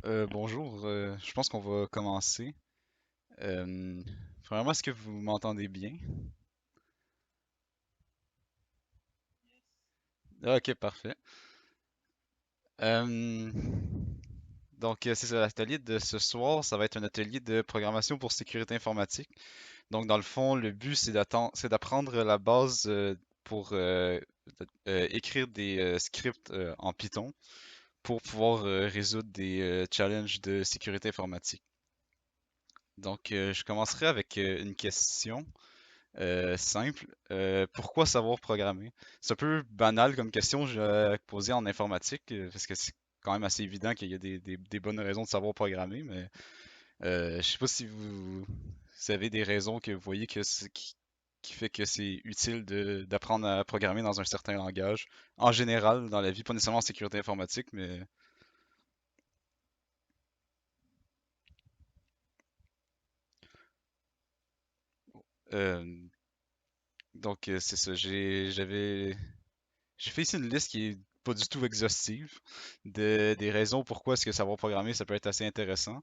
Bonjour, je pense qu'on va commencer. Euh, Premièrement, est-ce que vous m'entendez bien? Ah, ok, parfait. Euh, c'est ça, l'atelier de ce soir, ça va être un atelier de programmation pour sécurité informatique. Donc, dans le fond, le but, c'est d'apprendre la base pour écrire des scripts en Python pour pouvoir résoudre des challenges de sécurité informatique. Je commencerai avec une question. Simple. Pourquoi savoir programmer? C'est un peu banal comme question posée en informatique, parce que c'est quand même assez évident qu'il y a des bonnes raisons de savoir programmer, mais je sais pas si vous avez des raisons que vous voyez qui fait que c'est utile d'apprendre à programmer dans un certain langage, en général, dans la vie, pas nécessairement en sécurité informatique, mais euh, c'est ça. J'ai fait ici une liste qui est pas du tout exhaustive des raisons pourquoi est-ce que savoir programmer ça peut être assez intéressant.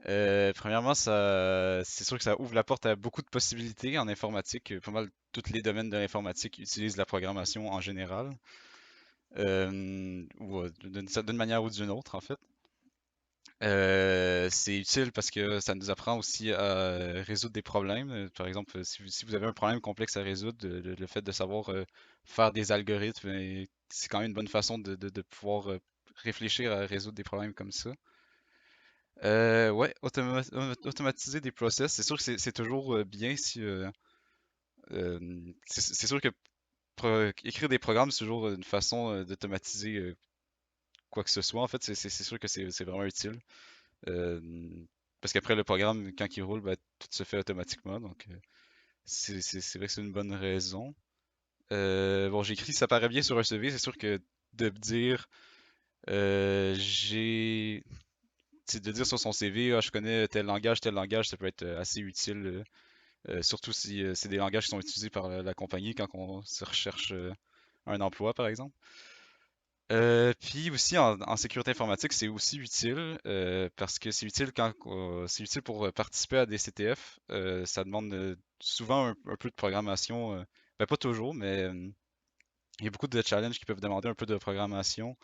Premièrement, c'est sûr que ça ouvre la porte à beaucoup de possibilités en informatique. Pas mal tous les domaines de l'informatique utilisent la programmation en général, ou d'une manière ou d'une autre en fait. C'est utile parce que ça nous apprend aussi à résoudre des problèmes. Par exemple, si vous avez un problème complexe à résoudre, le fait de savoir faire des algorithmes, c'est quand même une bonne façon de pouvoir réfléchir à résoudre des problèmes comme ça. Ouais, automatiser des process, c'est sûr que c'est toujours bien si... c'est sûr que écrire des programmes, c'est toujours une façon d'automatiser quoi que ce soit. En fait, c'est sûr que c'est vraiment utile. Euh, Parce qu'après le programme, quand il roule, ben, tout se fait automatiquement. C'est vrai que c'est une bonne raison. Bon, j'ai écrit ça paraît bien sur un CV. C'est sûr que de dire j'ai. C'est de dire sur son CV, ah, je connais tel langage, ça peut être assez utile. Surtout si c'est des langages qui sont utilisés par la compagnie quand on se recherche un emploi, par exemple. Puis aussi en sécurité informatique, c'est aussi utile parce que c'est utile c'est utile pour participer à des CTF. Ça demande souvent un peu de programmation. Ben, pas toujours, mais il y a beaucoup de challenges qui peuvent demander un peu de programmation.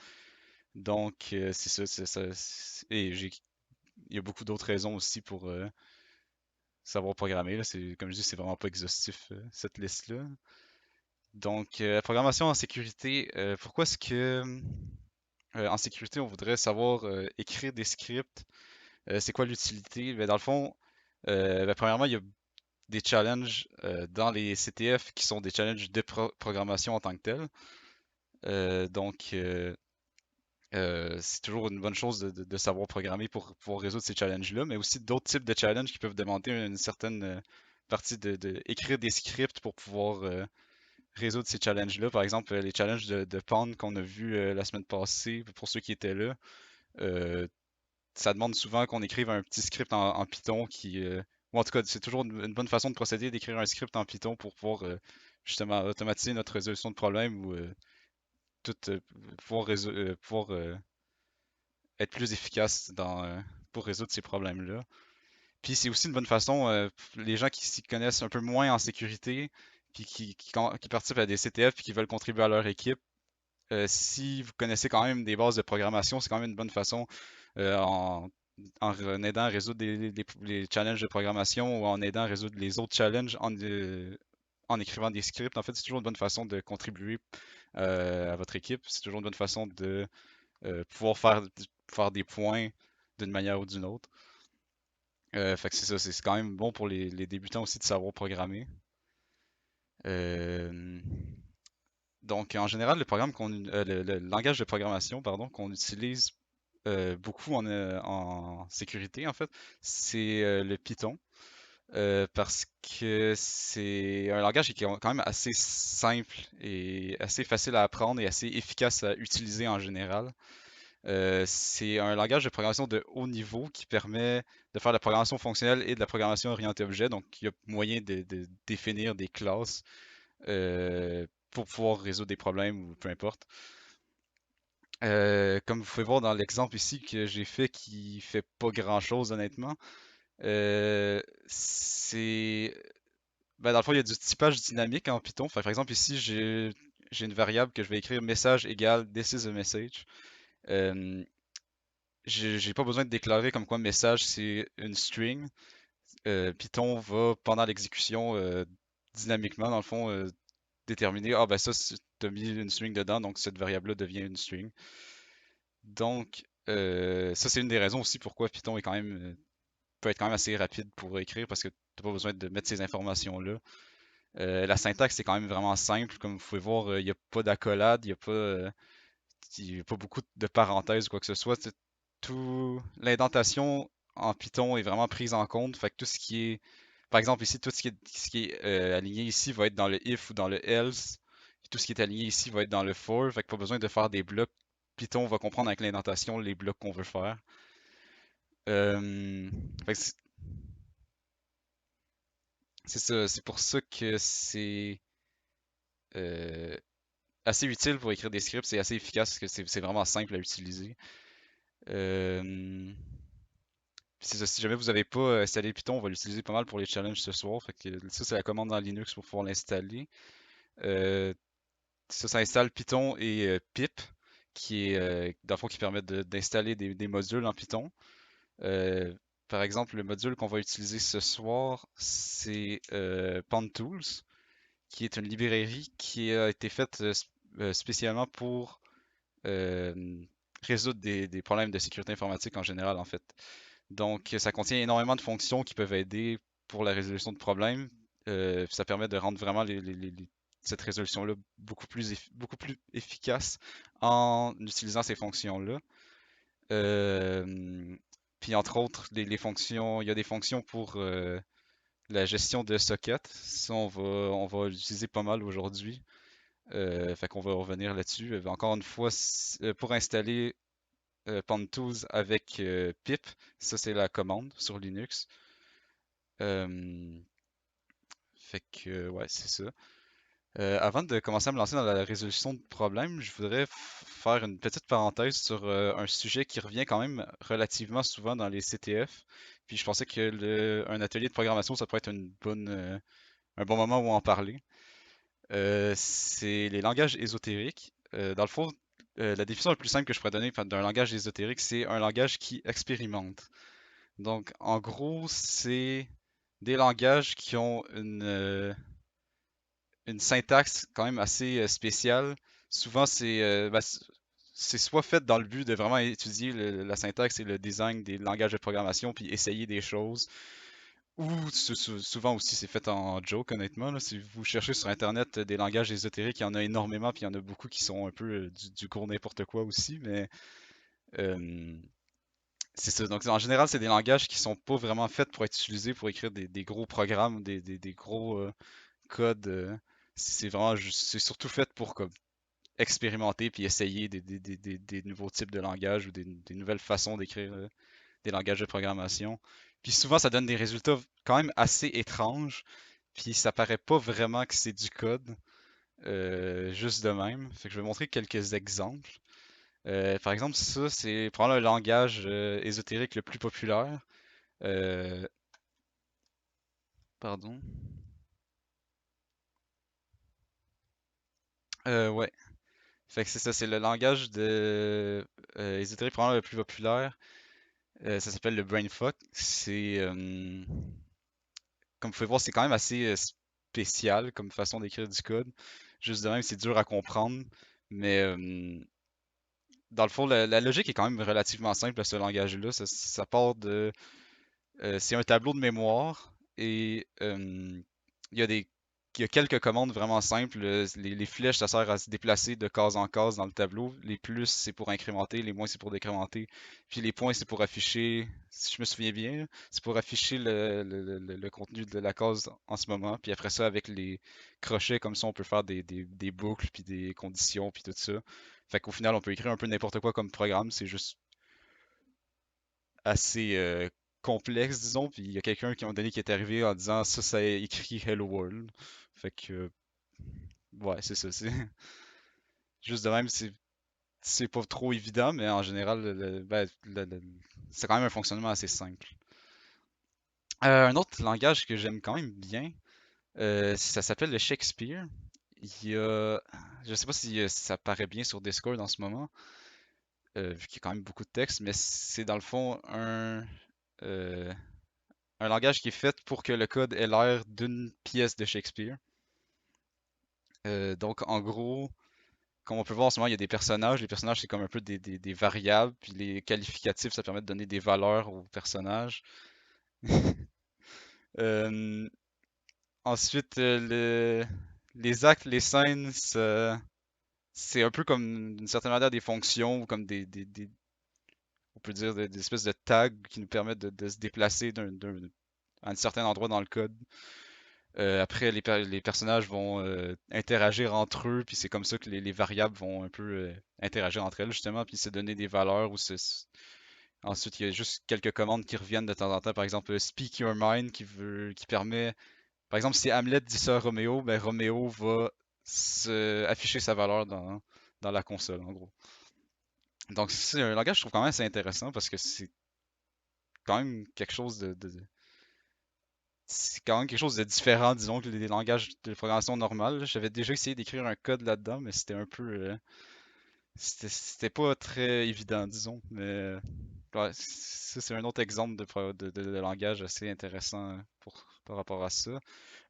C'est ça, il y a beaucoup d'autres raisons aussi pour savoir programmer, là. Comme je dis, c'est vraiment pas exhaustif cette liste-là. La programmation en sécurité, pourquoi est-ce que en sécurité, on voudrait savoir écrire des scripts. C'est quoi l'utilité? Ben, dans le fond, premièrement, il y a des challenges dans les CTF qui sont des challenges de programmation en tant que tel. Donc, c'est toujours une bonne chose de savoir programmer pour pouvoir résoudre ces challenges-là, mais aussi d'autres types de challenges qui peuvent demander une certaine partie écrire des scripts pour pouvoir résoudre ces challenges-là. Par exemple, les challenges de Pond qu'on a vu la semaine passée, pour ceux qui étaient là. Euh, Ça demande souvent qu'on écrive un petit script en Python ou en tout cas, c'est toujours une bonne façon de procéder d'écrire un script en Python pour pouvoir justement automatiser notre résolution de problème ou tout pouvoir être plus efficace pour résoudre ces problèmes-là. Puis c'est aussi une bonne façon, les gens qui s'y connaissent un peu moins en sécurité, puis qui participent à des CTF puis qui veulent contribuer à leur équipe, si vous connaissez quand même des bases de programmation, c'est quand même une bonne façon euh, en, en aidant à résoudre les challenges de programmation ou en aidant à résoudre les autres challenges en écrivant des scripts. En fait, c'est toujours une bonne façon de contribuer à votre équipe. C'est toujours une bonne façon de pouvoir faire des points d'une manière ou d'une autre. Fait que c'est ça, c'est quand même bon pour les débutants aussi de savoir programmer. Euh, en général, le langage de programmation, pardon, qu'on utilise beaucoup en sécurité, en fait, c'est le Python. Parce que c'est un langage qui est quand même assez simple et assez facile à apprendre et assez efficace à utiliser en général. C'est un langage de programmation de haut niveau qui permet de faire de la programmation fonctionnelle et de la programmation orientée objet. Donc, il y a moyen de définir des classes pour pouvoir résoudre des problèmes ou peu importe. Comme vous pouvez voir dans l'exemple ici que j'ai fait qui fait pas grand-chose honnêtement, c'est ben, dans le fond, il y a du typage dynamique en Python. Fait, par exemple, ici, j'ai une variable que je vais écrire message égale this is a message. Euh, j'ai pas besoin de déclarer comme quoi message c'est une string. Python va, pendant l'exécution, dynamiquement, dans le fond, déterminer, ah ben ça, t'as mis une string dedans, donc cette variable-là devient une string. Donc, ça, c'est une des raisons aussi pourquoi Python est quand même, peut être quand même assez rapide pour écrire, parce que t'as pas besoin de mettre ces informations-là. La syntaxe est quand même vraiment simple. Comme vous pouvez voir, il n'y a pas d'accolade, il y a pas beaucoup de parenthèses ou quoi que ce soit. Tout l'indentation en Python est vraiment prise en compte. Fait que tout ce qui est, par exemple ici, tout ce qui est aligné ici va être dans le if ou dans le else. Puis tout ce qui est aligné ici va être dans le for. Fait que pas besoin de faire des blocs. Python va comprendre avec l'indentation les blocs qu'on veut faire. Euh, fait que c'est ça, c'est pour ça que c'est euh, assez utile pour écrire des scripts, c'est assez efficace parce que c'est vraiment simple à utiliser. Euh, c'est ça, si jamais vous n'avez pas installé Python, on va l'utiliser pas mal pour les challenges ce soir. Fait que ça, c'est la commande dans Linux pour pouvoir l'installer. Euh, ça installe Python et pip, qui est dans le fond qui permet d'installer des modules en Python. Euh, Par exemple, le module qu'on va utiliser ce soir, c'est PanTools, qui est une librairie qui a été faite spécialement pour euh, résoudre des problèmes de sécurité informatique en général, en fait. Donc, ça contient énormément de fonctions qui peuvent aider pour la résolution de problèmes. Ça permet de rendre vraiment cette résolution-là beaucoup plus efficace en utilisant ces fonctions-là. Euh, Puis, entre autres, les fonctions, il y a des fonctions pour la gestion de sockets. Ça, on va l'utiliser pas mal aujourd'hui. Fait qu'on va revenir là-dessus. Encore une fois, pour installer Pantouz avec pip, ça c'est la commande sur Linux. Euh, Fait que ouais, c'est ça. Avant de commencer à me lancer dans la résolution de problèmes, je voudrais faire une petite parenthèse sur un sujet qui revient quand même relativement souvent dans les CTF. Puis je pensais que un atelier de programmation, ça pourrait être un bon moment où en parler. C'est les langages ésotériques. Dans le fond, la définition la plus simple que je pourrais donner d'un langage ésotérique, c'est un langage qui expérimente. Donc, en gros, c'est des langages qui ont une syntaxe quand même assez spéciale. Souvent, c'est soit fait dans le but de vraiment étudier la syntaxe et le design des langages de programmation, puis essayer des choses. Ou souvent aussi, c'est fait en joke, honnêtement. Là. Si vous cherchez sur Internet des langages ésotériques, il y en a énormément, puis il y en a beaucoup qui sont un peu du gros n'importe quoi aussi. Mais euh, c'est ça. Donc, en général, c'est des langages qui sont pas vraiment faits pour être utilisés pour écrire des gros programmes, des gros codes. C'est vraiment, c'est surtout fait pour comme, expérimenter puis essayer des nouveaux types de langages ou des nouvelles façons d'écrire des langages de programmation. Puis souvent, ça donne des résultats quand même assez étranges. Puis ça paraît pas vraiment que c'est du code, juste de même. Fait que je vais montrer quelques exemples. Par exemple, ça, c'est probablement le langage ésotérique le plus populaire. Euh, Pardon. Ouais. Fait que c'est ça, c'est le langage de ésotérique probablement le plus populaire. Ça s'appelle le brainfuck. Comme vous pouvez voir, c'est quand même assez spécial comme façon d'écrire du code. Juste de même, c'est dur à comprendre. Mais dans le fond, la logique est quand même relativement simple à ce langage-là. Ça part de c'est un tableau de mémoire et il y a il y a quelques commandes vraiment simples. Les flèches, ça sert à se déplacer de case en case dans le tableau. Les plus, c'est pour incrémenter. Les moins, c'est pour décrémenter. Puis les points, c'est pour afficher, si je me souviens bien, c'est pour afficher le contenu de la case en ce moment. Puis après ça, avec les crochets, comme ça, on peut faire des boucles, puis des conditions, puis tout ça. Fait qu'au final, on peut écrire un peu n'importe quoi comme programme. C'est juste assez complexe, disons. Puis il y a quelqu'un qui, à un moment donné, qui est arrivé en disant ça, ça écrit Hello World. Fait que, ouais, c'est ça. C'est juste de même, c'est. c'est pas trop évident, mais en général, c'est quand même un fonctionnement assez simple. Un autre langage que j'aime quand même bien, ça s'appelle le Shakespeare. Il y a, je sais pas si ça paraît bien sur Discord en ce moment, vu qu'il y a quand même beaucoup de texte, mais c'est dans le fond euh, un langage qui est fait pour que le code ait l'air d'une pièce de Shakespeare. Donc en gros, comme on peut voir en ce moment, il y a des personnages. Les personnages, c'est comme un peu des variables, puis les qualificatifs, ça permet de donner des valeurs aux personnages. Euh, Ensuite, les actes, les scènes, c'est un peu comme d'une certaine manière des fonctions ou comme on peut dire des espèces de tags qui nous permettent de se déplacer à un certain endroit dans le code. Après, les personnages vont interagir entre eux, puis c'est comme ça que les variables vont un peu interagir entre elles, justement, puis se donner des valeurs. Ensuite, il y a juste quelques commandes qui reviennent de temps en temps. Par exemple, Speak Your Mind qui permet. Par exemple, si Hamlet dit ça à Roméo, ben Roméo va afficher sa valeur dans la console, en gros. Donc, c'est un langage que je trouve quand même assez intéressant parce que c'est quand même quelque chose c'est quand même quelque chose de différent, disons, que les langages de programmation normales. J'avais déjà essayé d'écrire un code là-dedans, mais c'était un peu. C'était pas très évident, disons. Mais ouais, ça, c'est un autre exemple de langage assez intéressant par rapport à ça.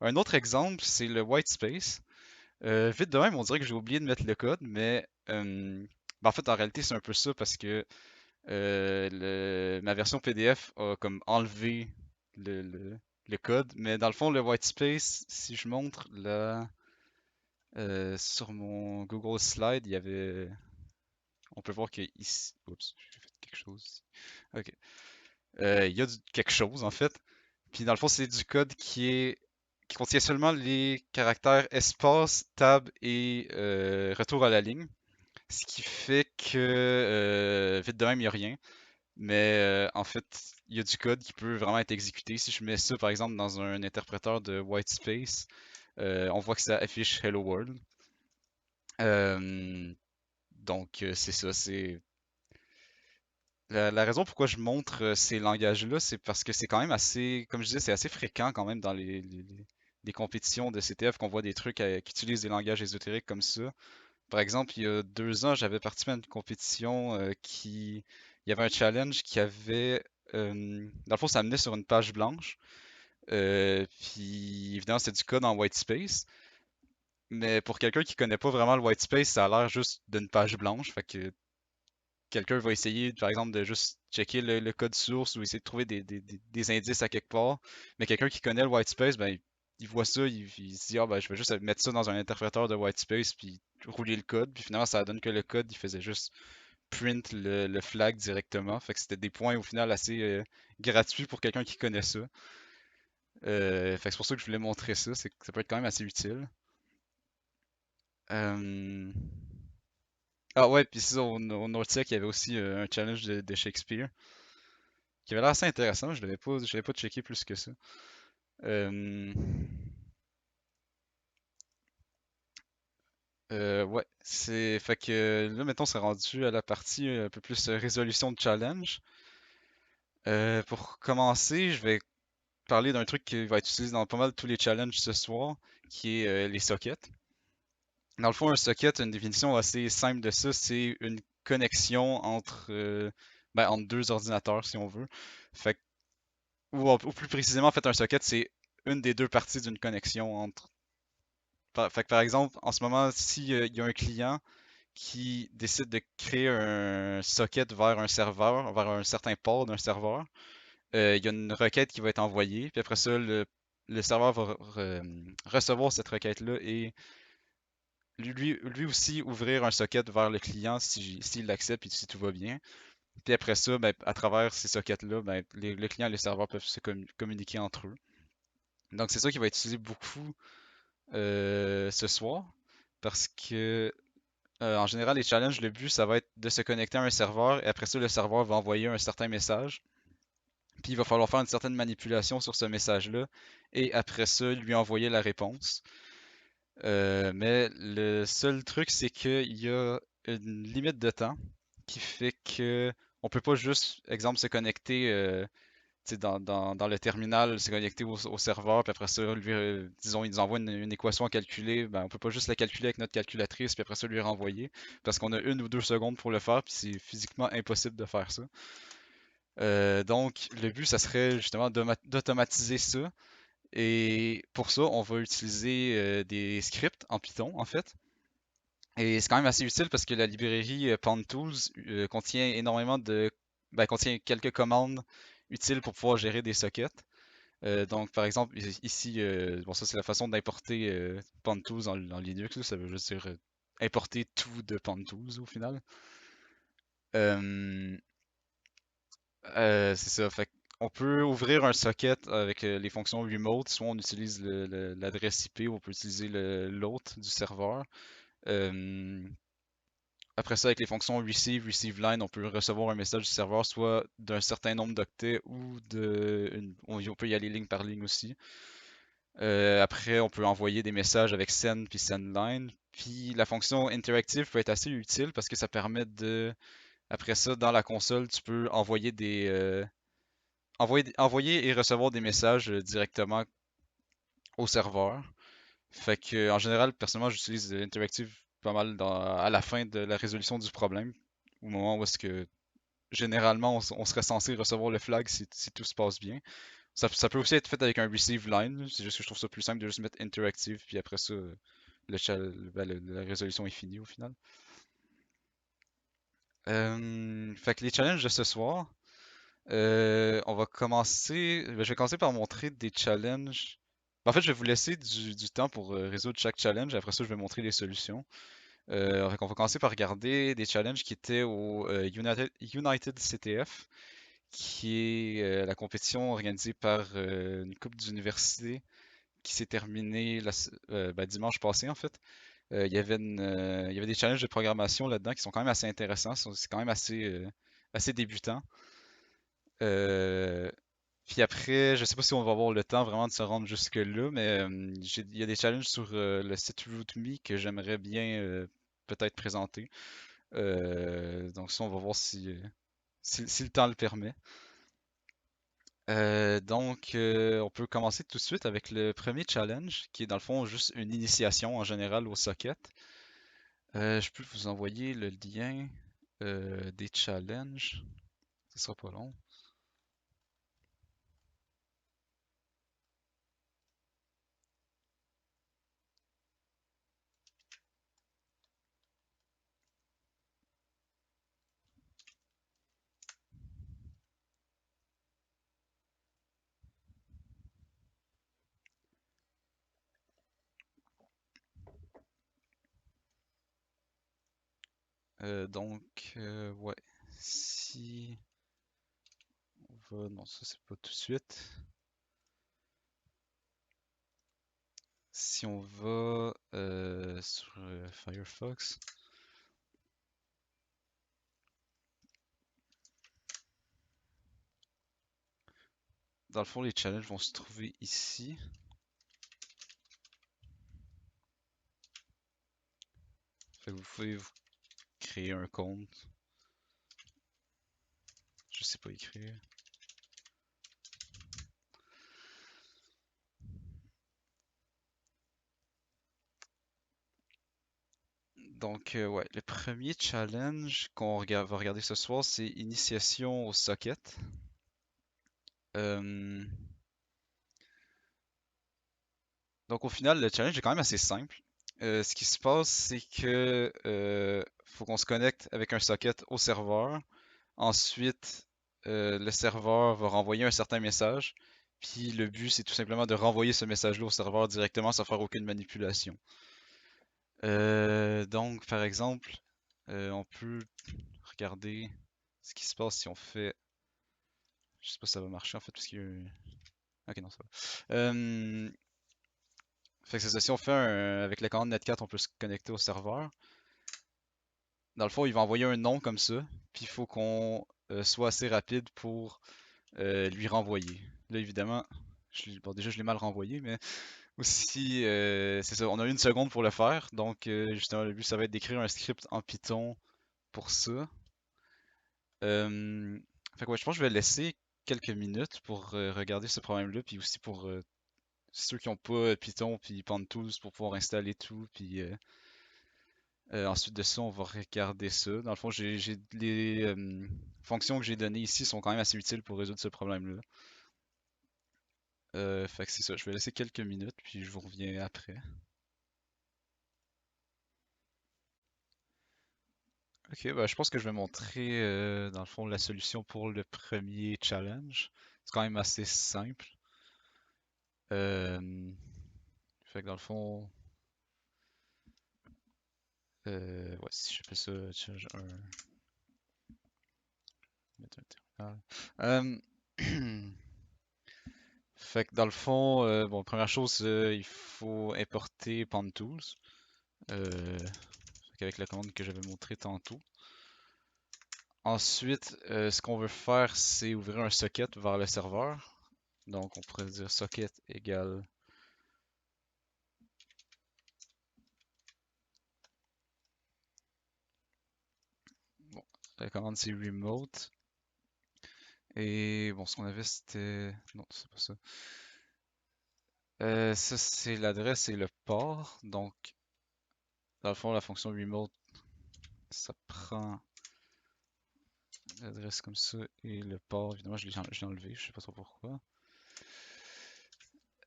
Un autre exemple, c'est le white space. Vite de même, on dirait que j'ai oublié de mettre le code, mais ben, en fait, en réalité, c'est un peu ça parce que ma version PDF a comme enlevé le, le- le code, mais dans le fond, le white space, si je montre là sur mon Google Slide, il y avait, on peut voir que ici, oups, j'ai fait quelque chose ici. Ok. Il y a quelque chose en fait. Puis dans le fond, c'est du code qui contient seulement les caractères espace, tab et retour à la ligne. Ce qui fait que vite de même, il n'y a rien. Mais en fait, il y a du code qui peut vraiment être exécuté. Si je mets ça par exemple dans un interpréteur de whitespace, on voit que ça affiche Hello World. Euh, donc c'est ça, c'est la raison pourquoi je montre ces langages-là, c'est parce que c'est quand même assez, comme je disais, c'est assez fréquent quand même dans les compétitions de CTF qu'on voit des trucs qui utilisent des langages ésotériques comme ça. Par exemple, il y a 2 ans, j'avais participé à une compétition il y avait un challenge qui avait, dans le fond, ça menait sur une page blanche. Puis évidemment, c'est du code en white space. Mais pour quelqu'un qui connaît pas vraiment le white space, ça a l'air juste d'une page blanche. Fait que quelqu'un va essayer, par exemple, de juste checker le code source ou essayer de trouver des indices à quelque part. Mais quelqu'un qui connaît le whitespace, ben, il voit ça, il se dit, ah ben, je vais juste mettre ça dans un interpréteur de whitespace, puis rouler le code. Puis finalement, ça donne que le code, il faisait juste print le flag directement. Fait que c'était des points au final assez gratuits pour quelqu'un qui connaît ça. Fait que c'est pour ça que je voulais montrer ça, c'est que ça peut être quand même assez utile. Euh, Ah ouais, puis ça, au Nortec, il y avait aussi un challenge de Shakespeare. Qui avait l'air assez intéressant. Je l'avais pas checké plus que ça. Euh, ouais, c'est fait que là maintenant c'est rendu à la partie un peu plus résolution de challenge. Pour commencer, je vais parler d'un truc qui va être utilisé dans pas mal tous les challenges ce soir, qui est les sockets. Dans le fond, un socket, une définition assez simple de ça, c'est une connexion entre deux ordinateurs, si on veut. Fait que- ou plus précisément, en fait, un socket, c'est une des deux parties d'une connexion entre fait que par exemple, en ce moment, s'il y a un client qui décide de créer un socket vers un serveur, vers un certain port d'un serveur, il y a une requête qui va être envoyée, puis après ça, le serveur va recevoir cette requête-là et lui aussi ouvrir un socket vers le client s'il l'accepte et si tout va bien. Puis après ça, ben, à travers ces sockets-là, ben, le client et le serveur peuvent se communiquer entre eux. Donc c'est ça qui va être utilisé beaucoup ce soir parce que en général, les challenges, le but, ça va être de se connecter à un serveur et après ça, le serveur va envoyer un certain message. Puis il va falloir faire une certaine manipulation sur ce message-là et après ça, lui envoyer la réponse. Mais le seul truc, c'est qu'il y a une limite de temps qui fait que on peut pas juste, exemple, se connecter tu sais, dans le terminal, se connecter au serveur, puis après ça, lui, disons, il nous envoie une équation à calculer, ben, on peut pas juste la calculer avec notre calculatrice, puis après ça, lui renvoyer, parce qu'on a 1 ou 2 secondes pour le faire, puis c'est physiquement impossible de faire ça. Donc, le but, ça serait justement d'automatiser ça. Et pour ça, on va utiliser des scripts en Python, en fait. Et c'est quand même assez utile parce que la librairie PwnTools contient énormément contient quelques commandes utiles pour pouvoir gérer des sockets. Donc, par exemple, ici, bon, ça c'est la façon d'importer PwnTools en Linux, là. Ça veut juste dire importer tout de PwnTools au final. Euh, c'est ça. Fait on peut ouvrir un socket avec les fonctions remote, soit on utilise l'adresse IP ou on peut utiliser l'hôte du serveur. Euh, Après ça, avec les fonctions receive line, on peut recevoir un message du serveur soit d'un certain nombre d'octets ou on peut y aller ligne par ligne aussi. Après, on peut envoyer des messages avec send puis sendLine. Puis la fonction interactive peut être assez utile parce que ça permet de, après ça, dans la console, tu peux envoyer et recevoir des messages directement au serveur. Fait que, en général, personnellement, j'utilise Interactive pas mal à la fin de la résolution du problème, au moment où est-ce que généralement on serait censé recevoir le flag si tout se passe bien. Ça peut aussi être fait avec un receive line, c'est juste que je trouve ça plus simple de juste mettre Interactive, puis après ça, la résolution est finie au final. Fait que les challenges de ce soir, on va commencer. Je vais commencer par montrer des challenges. En fait, je vais vous laisser du temps pour résoudre chaque challenge. Après ça, je vais montrer les solutions. Fait qu'on va commencer par regarder des challenges qui étaient au United CTF, qui est la compétition organisée par une couple d'universités qui s'est terminée dimanche passé en fait. Il y avait des challenges de programmation là-dedans qui sont quand même assez intéressants. C'est quand même assez débutant. Euh, Puis après, je sais pas si on va avoir le temps vraiment de se rendre jusque-là, mais il y a des challenges sur le site RootMe que j'aimerais bien peut-être présenter. Donc ça, on va voir si le temps le permet. On peut commencer tout de suite avec le premier challenge, qui est dans le fond juste une initiation en général au socket. Je peux vous envoyer le lien des challenges. Ce sera pas long. Ouais. Si non, ça c'est pas tout de suite. Si on va sur Firefox, dans le fond, les challenges vont se trouver ici. Fait que vous pouvez vous créer un compte. Je sais pas écrire. Ouais, le premier challenge va regarder ce soir, c'est initiation au socket. Euh, Donc au final, le challenge est quand même assez simple. Ce qui se passe, c'est que faut qu'on se connecte avec un socket au serveur. Ensuite, le serveur va renvoyer un certain message. Puis le but, c'est tout simplement de renvoyer ce message-là au serveur directement sans faire aucune manipulation. Donc, par exemple, on peut regarder ce qui se passe si on fait. Je sais pas si ça va marcher en fait, parce qu'il y a Ok, non, ça va. Fait que c'est ça, si on fait avec la commande netcat, on peut se connecter au serveur. Dans le fond, il va envoyer un nom comme ça, puis il faut qu'on soit assez rapide pour lui renvoyer. Là, évidemment, bon, déjà, je l'ai mal renvoyé, mais Aussi, c'est ça, on a 1 seconde pour le faire. Donc, justement, le but, ça va être d'écrire un script en Python pour ça. Euh, Fait que ouais, je pense que je vais laisser quelques minutes pour regarder ce problème-là, puis aussi pour ceux qui n'ont pas Python puis PanTools pour pouvoir installer tout, puis ensuite de ça, on va regarder ça. Dans le fond, les fonctions que j'ai données ici sont quand même assez utiles pour résoudre ce problème-là. Fait que c'est ça, je vais laisser quelques minutes, puis je vous reviens après. Ok, bah, je pense que je vais montrer dans le fond la solution pour le premier challenge. C'est quand même assez simple. Euh, Fait que dans le fond, ouais, si je fais ça, challenge 1, mettre un terminal. Fait que dans le fond, bon, première chose, il faut importer PanTools, avec la commande que j'avais montré tantôt. Ensuite, ce qu'on veut faire, c'est ouvrir un socket vers le serveur. Donc, on pourrait dire socket égale. Bon, la commande c'est remote. Et bon, ce qu'on avait c'était. Non, c'est pas ça. Ça, c'est l'adresse et le port. Donc, dans le fond, la fonction remote, ça prend l'adresse comme ça et le port. Évidemment, je l'ai enlevé, je sais pas trop pourquoi.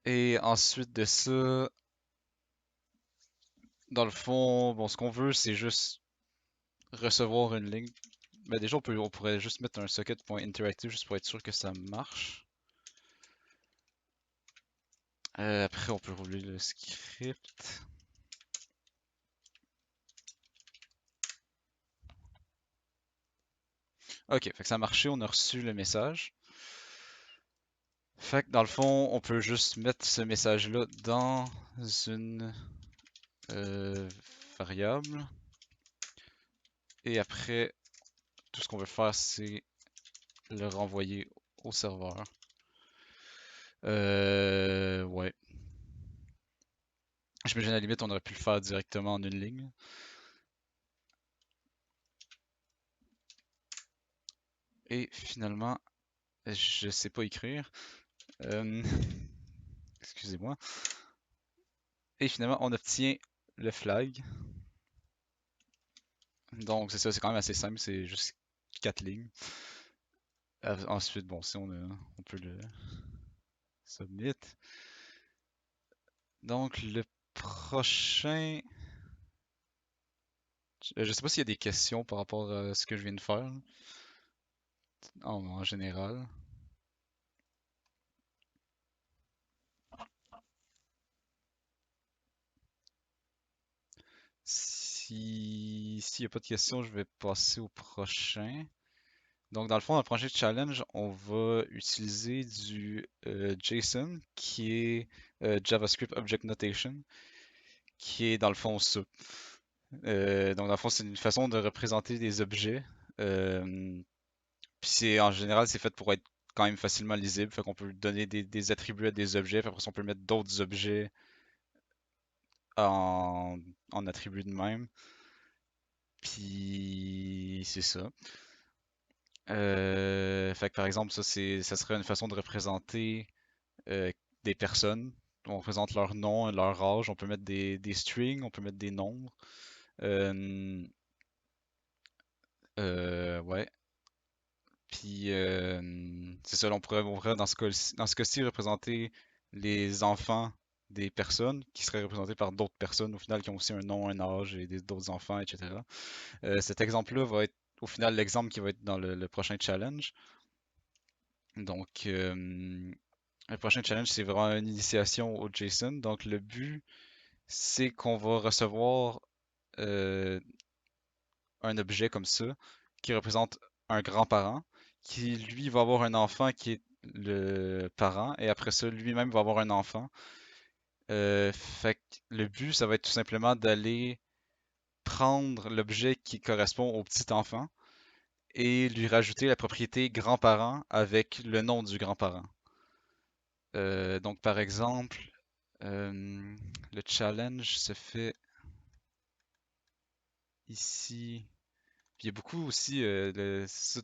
Et ensuite de ça, dans le fond, bon, ce qu'on veut, c'est juste recevoir une ligne. Ben déjà, on pourrait juste mettre un socket.interactive juste pour être sûr que ça marche. Après, on peut rouler le script. Ok, fait que ça a marché, on a reçu le message. Fait que dans le fond, on peut juste mettre ce message-là dans une euh, variable. Et après, tout ce qu'on veut faire, c'est le renvoyer au serveur. Ouais. J'imagine à la limite, on aurait pu le faire directement en une ligne. Et finalement, je sais pas écrire. Euh, Excusez-moi. Et finalement, on obtient le flag. Donc, c'est ça, c'est quand même assez simple, c'est juste 4 lignes. Ensuite, bon, si on peut le submit. Donc, le prochain. Je sais pas s'il y a des questions par rapport à ce que je viens de faire, en général. S'il n'y a pas de questions, je vais passer au prochain. Donc, dans le fond, dans le prochain challenge, on va utiliser du JSON, qui est JavaScript Object Notation, qui est dans le fond ça. Donc, dans le fond, c'est une façon de représenter des objets. Euh, Puis en général, c'est fait pour être quand même facilement lisible. Fait qu'on peut donner des attributs à des objets, puis après ça, on peut mettre d'autres objets en, en attributs de même. Puis c'est ça. Fait que par exemple, ça serait une façon de représenter euh, des personnes. On représente leur nom, leur âge. On peut mettre des strings, on peut mettre des nombres. Euh, ouais. Puis c'est ça, on pourrait dans ce cas-ci représenter les enfants des personnes qui seraient représentés par d'autres personnes au final qui ont aussi un nom, un âge et d'autres enfants, etc. Cet exemple-là va être au final l'exemple qui va être dans le prochain challenge. Donc le prochain challenge c'est vraiment une initiation au JSON. Donc le but c'est qu'on va recevoir euh, un objet comme ça qui représente un grand-parent qui lui va avoir un enfant qui est le parent et après ça lui-même va avoir un enfant. Fait que le but ça va être tout simplement d'aller prendre l'objet qui correspond au petit enfant et lui rajouter la propriété grand-parent avec le nom du grand-parent. Donc par exemple, Euh, le challenge se fait ici. Puis il y a beaucoup aussi,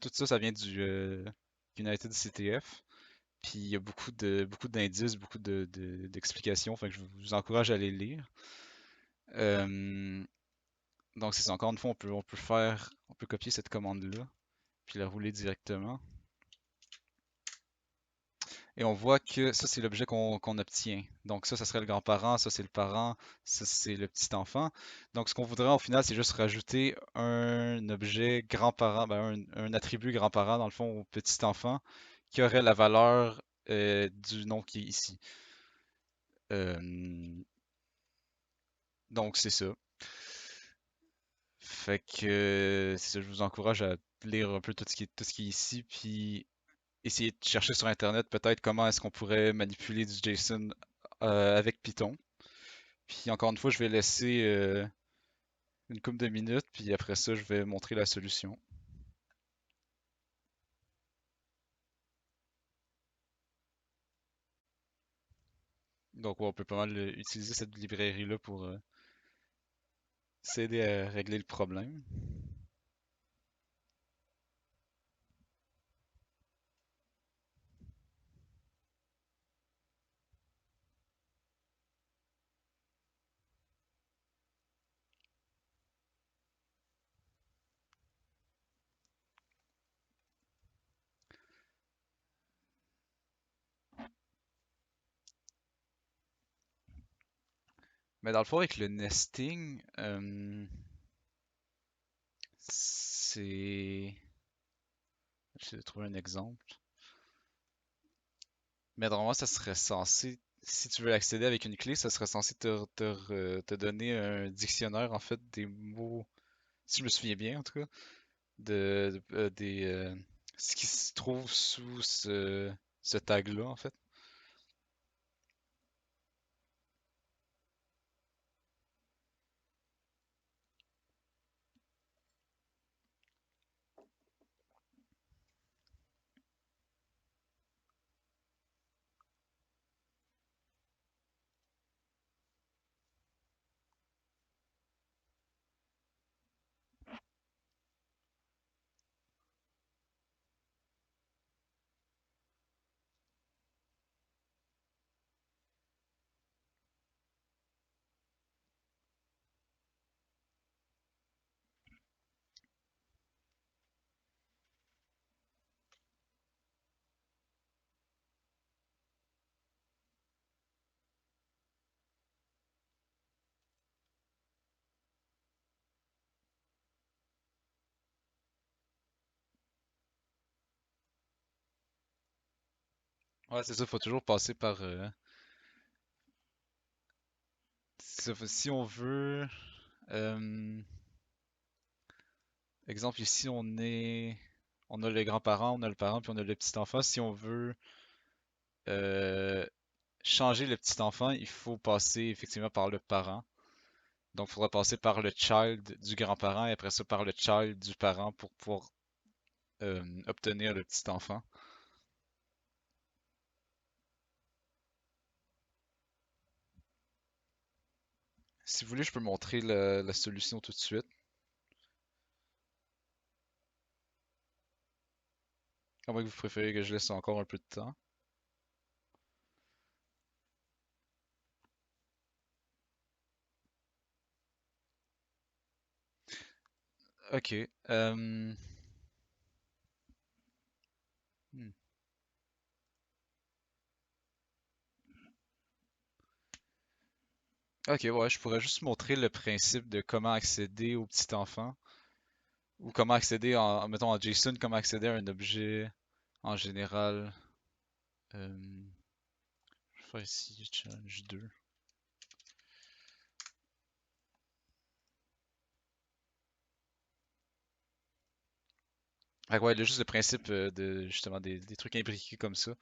tout ça, ça vient du United CTF. Puis il y a beaucoup d'indices, d'explications. Fait que je vous encourage à les lire. Euh, donc c'est ça. Encore une fois, on peut copier cette commande-là, puis la rouler directement. Et on voit que ça, c'est l'objet qu'on obtient. Donc ça serait le grand-parent, ça, c'est le parent, ça, c'est le petit-enfant. Donc ce qu'on voudrait au final, c'est juste rajouter un objet grand-parent, un attribut grand-parent, dans le fond, au petit-enfant, qui aurait la valeur du nom qui est ici. Euh, donc c'est ça. Fait que c'est ça, je vous encourage à lire un peu tout ce qui est ici, puis essayer de chercher sur Internet peut-être comment est-ce qu'on pourrait manipuler du JSON avec Python. Puis encore une fois, je vais laisser une couple de minutes, puis après ça, je vais montrer la solution. Donc ouais, on peut pas mal utiliser cette librairie-là pour s'aider à régler le problème. Mais dans le fond, avec le nesting, c'est... Je vais trouver un exemple. Mais normalement, ça serait censé, si tu veux accéder avec une clé, ça serait censé te donner un dictionnaire, en fait, des mots, si je me souviens bien, en tout cas, des, ce qui se trouve sous ce tag-là, en fait. Ouais, c'est ça, faut toujours passer par... si on veut... euh, exemple, ici, on a les grands-parents, on a le parent, puis on a le petit-enfant. Si on veut euh, changer le petit-enfant, il faut passer effectivement par le parent. Donc, il faudra passer par le child du grand-parent et après ça par le child du parent pour pouvoir obtenir le petit-enfant. Si vous voulez, je peux montrer la solution tout de suite. À moins que vous préférez que je laisse encore un peu de temps. Ok. Hmm. Ok, ouais, je pourrais juste montrer le principe de comment accéder au petit enfant ou comment accéder mettons en JSON, comment accéder à un objet en général. Euh, je vais faire ici challenge 2. Ah ouais, là, juste le principe de justement des trucs imbriqués comme ça.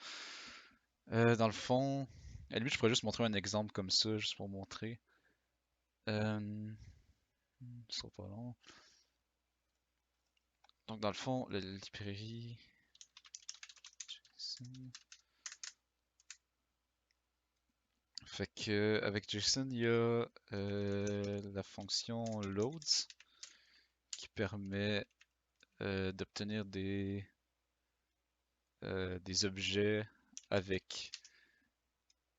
Dans le fond, à la limite, je pourrais juste montrer un exemple comme ça, juste pour montrer. Euh, Ce sera pas long. Donc dans le fond, la librairie. Fait que avec JSON, il y a la fonction loads qui permet d'obtenir des objets avec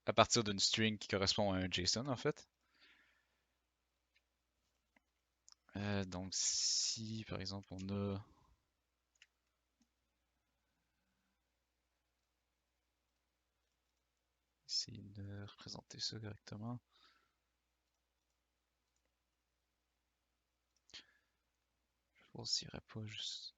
à partir d'une string qui correspond à un JSON en fait. Donc si par exemple on a essayer de représenter ça correctement. Je vais voir s'il n'y aurait pas juste.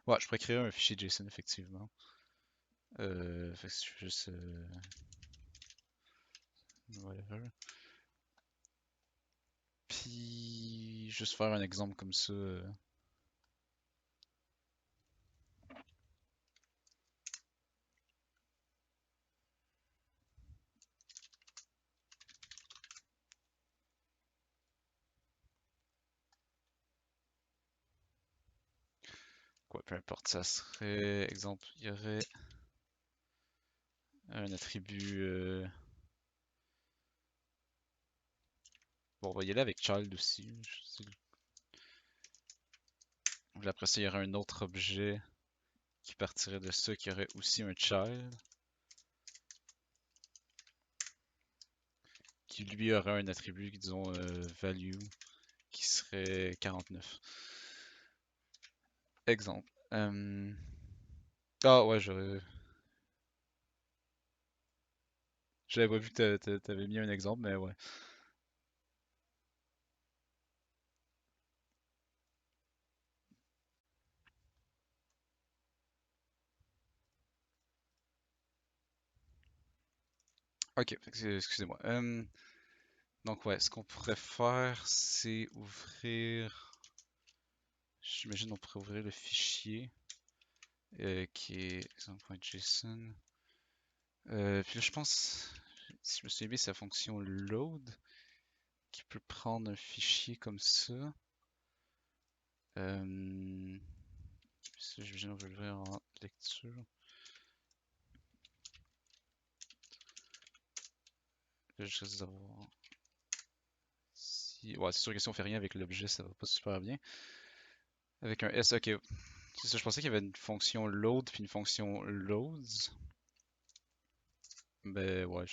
Ouais, je pourrais créer un fichier JSON effectivement. Fait que c'est juste whatever. Puis juste faire un exemple comme ça. Quoi, peu importe, ça serait exemple, il y aurait un attribut. Bon, on va y aller avec child aussi. Après ça, il y aurait un autre objet qui partirait de ça, qui aurait aussi un child, qui lui aurait un attribut, disons, value, qui serait 49. Exemple. Ah ouais, j'avais pas vu que t'avais mis un exemple, mais ouais. Ok, excusez-moi. Donc ouais, ce qu'on pourrait faire, c'est ouvrir. J'imagine on pourrait ouvrir le fichier qui est exemple.json. Puis là, je pense, si je me souviens bien, c'est la fonction load qui peut prendre un fichier comme ça. Ça, j'imagine on veut l'ouvrir en lecture. Là, je risque d'avoir. Si... Ouais, c'est sûr que si on fait rien avec l'objet, ça va pas super bien. Avec un S, ok. C'est ça, je pensais qu'il y avait une fonction load puis une fonction loads. Ben ouais.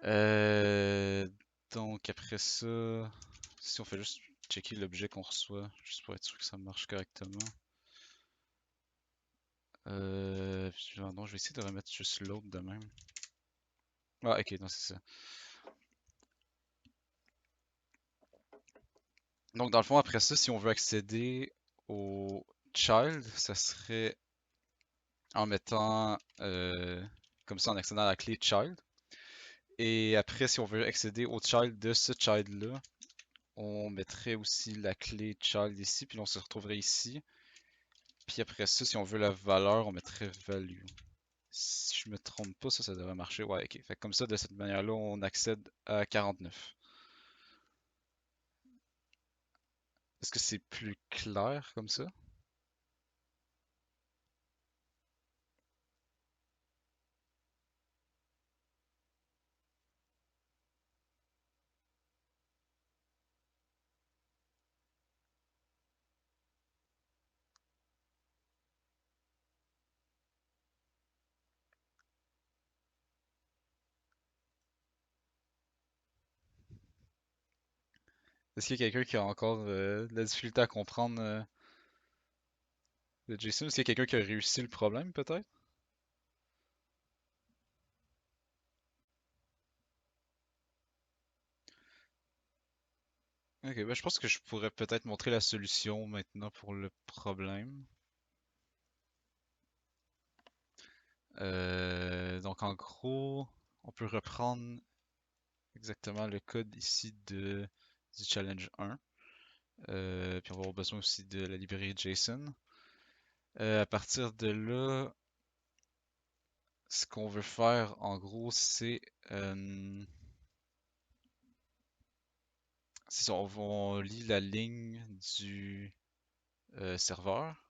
Euh, donc après ça, si on fait juste checker l'objet qu'on reçoit, juste pour être sûr que ça marche correctement. Non, je vais essayer de remettre juste load de même. Ah ok, non c'est ça. Donc dans le fond, après ça, si on veut accéder au child, ça serait en mettant comme ça en accédant à la clé child. Et après, si on veut accéder au child de ce child-là, on mettrait aussi la clé child ici, puis on se retrouverait ici. Puis après ça, si on veut la valeur, on mettrait value. Si je me trompe pas, ça devrait marcher. Ouais, ok. Fait que comme ça, de cette manière-là, on accède à 49. Est-ce que c'est plus clair comme ça? Est-ce qu'il y a quelqu'un qui a encore de la difficulté à comprendre le JSON? Est-ce qu'il y a quelqu'un qui a réussi le problème, peut-être? Ok, ben je pense que je pourrais peut-être montrer la solution maintenant pour le problème. Donc en gros, on peut reprendre exactement le code ici du challenge 1. Puis on va avoir besoin aussi de la librairie JSON. À partir de là, ce qu'on veut faire en gros, c'est c'est ça, on lit la ligne du serveur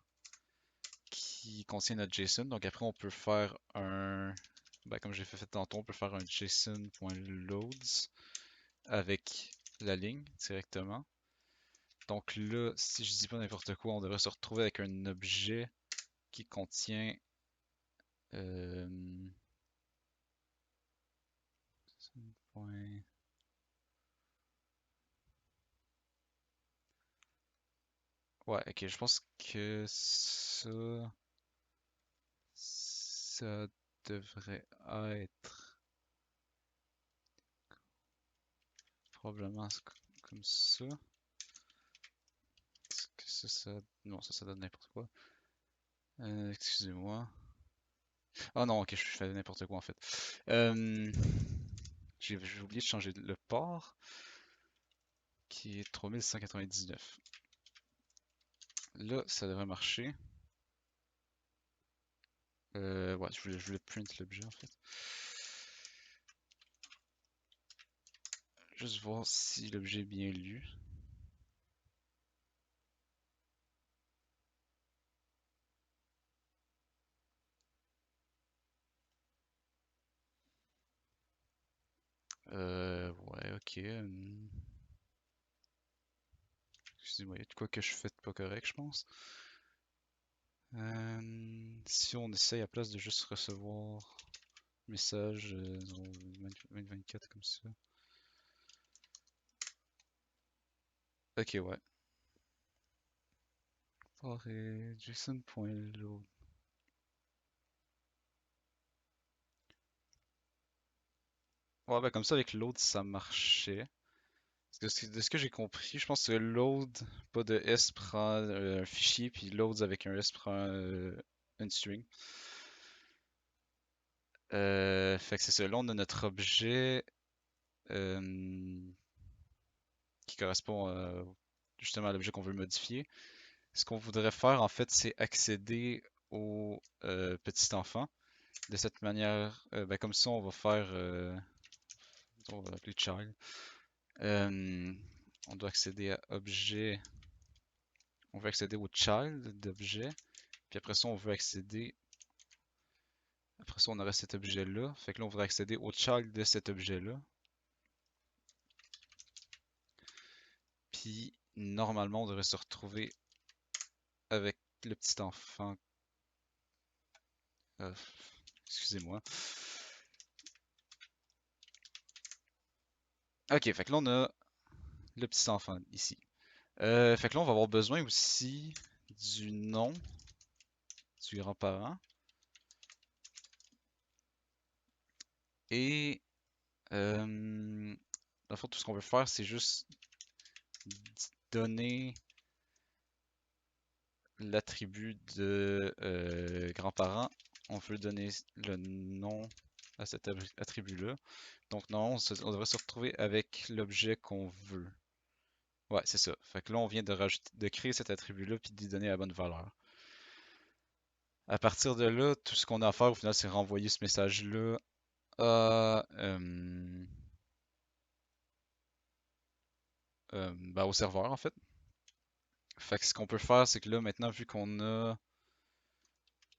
qui contient notre JSON. Donc après, on peut faire comme j'ai fait tantôt, on peut faire un JSON.loads avec la ligne directement. Donc là, si je dis pas n'importe quoi, on devrait se retrouver avec un objet qui contient euh, point- ouais, ok, je pense que ça devrait être probablement comme ça. Non, ça donne n'importe quoi. Excusez-moi. Ah non, ok, je fais n'importe quoi en fait. Euh, j'ai oublié de changer le port, qui est 3199. Là, ça devrait marcher. Ouais, je voulais print l'objet en fait. Juste voir si l'objet est bien lu. Ouais, ok. Excusez-moi, il y a de quoi que je fais de pas correct, je pense. Si on essaye à place de juste recevoir message 2024 comme ça. Ok, ouais. JSON.load. Ouais, bah comme ça avec load ça marchait. Parce que de ce que j'ai compris, je pense que load, pas de S, prend un fichier, puis loads avec un S prend une string. Fait que c'est ça. Là, on a notre objet euh, qui correspond justement à l'objet qu'on veut modifier. Ce qu'on voudrait faire, en fait, c'est accéder au petit enfant. De cette manière, comme ça, on va l'appeler child. Euh, on doit accéder à objet. On veut accéder au child d'objet. Puis après ça, on veut accéder. Après ça, on aurait cet objet-là. Fait que là, on voudrait accéder au child de cet objet-là. Puis normalement, on devrait se retrouver avec le petit enfant. Euh, excusez-moi. Ok, fait que là, on a le petit enfant ici. Fait que là, on va avoir besoin aussi du nom du grand-parent. Et dans le fond, tout ce qu'on veut faire, c'est juste donner l'attribut de grand-parent. On veut donner le nom à cet attribut-là. Donc non, on devrait se retrouver avec l'objet qu'on veut. Ouais, c'est ça. Fait que là, on vient de créer cet attribut-là puis d'y donner la bonne valeur. À partir de là, tout ce qu'on a à faire au final, c'est renvoyer ce message-là au serveur en fait. Fait que ce qu'on peut faire, c'est que là, maintenant, vu qu'on a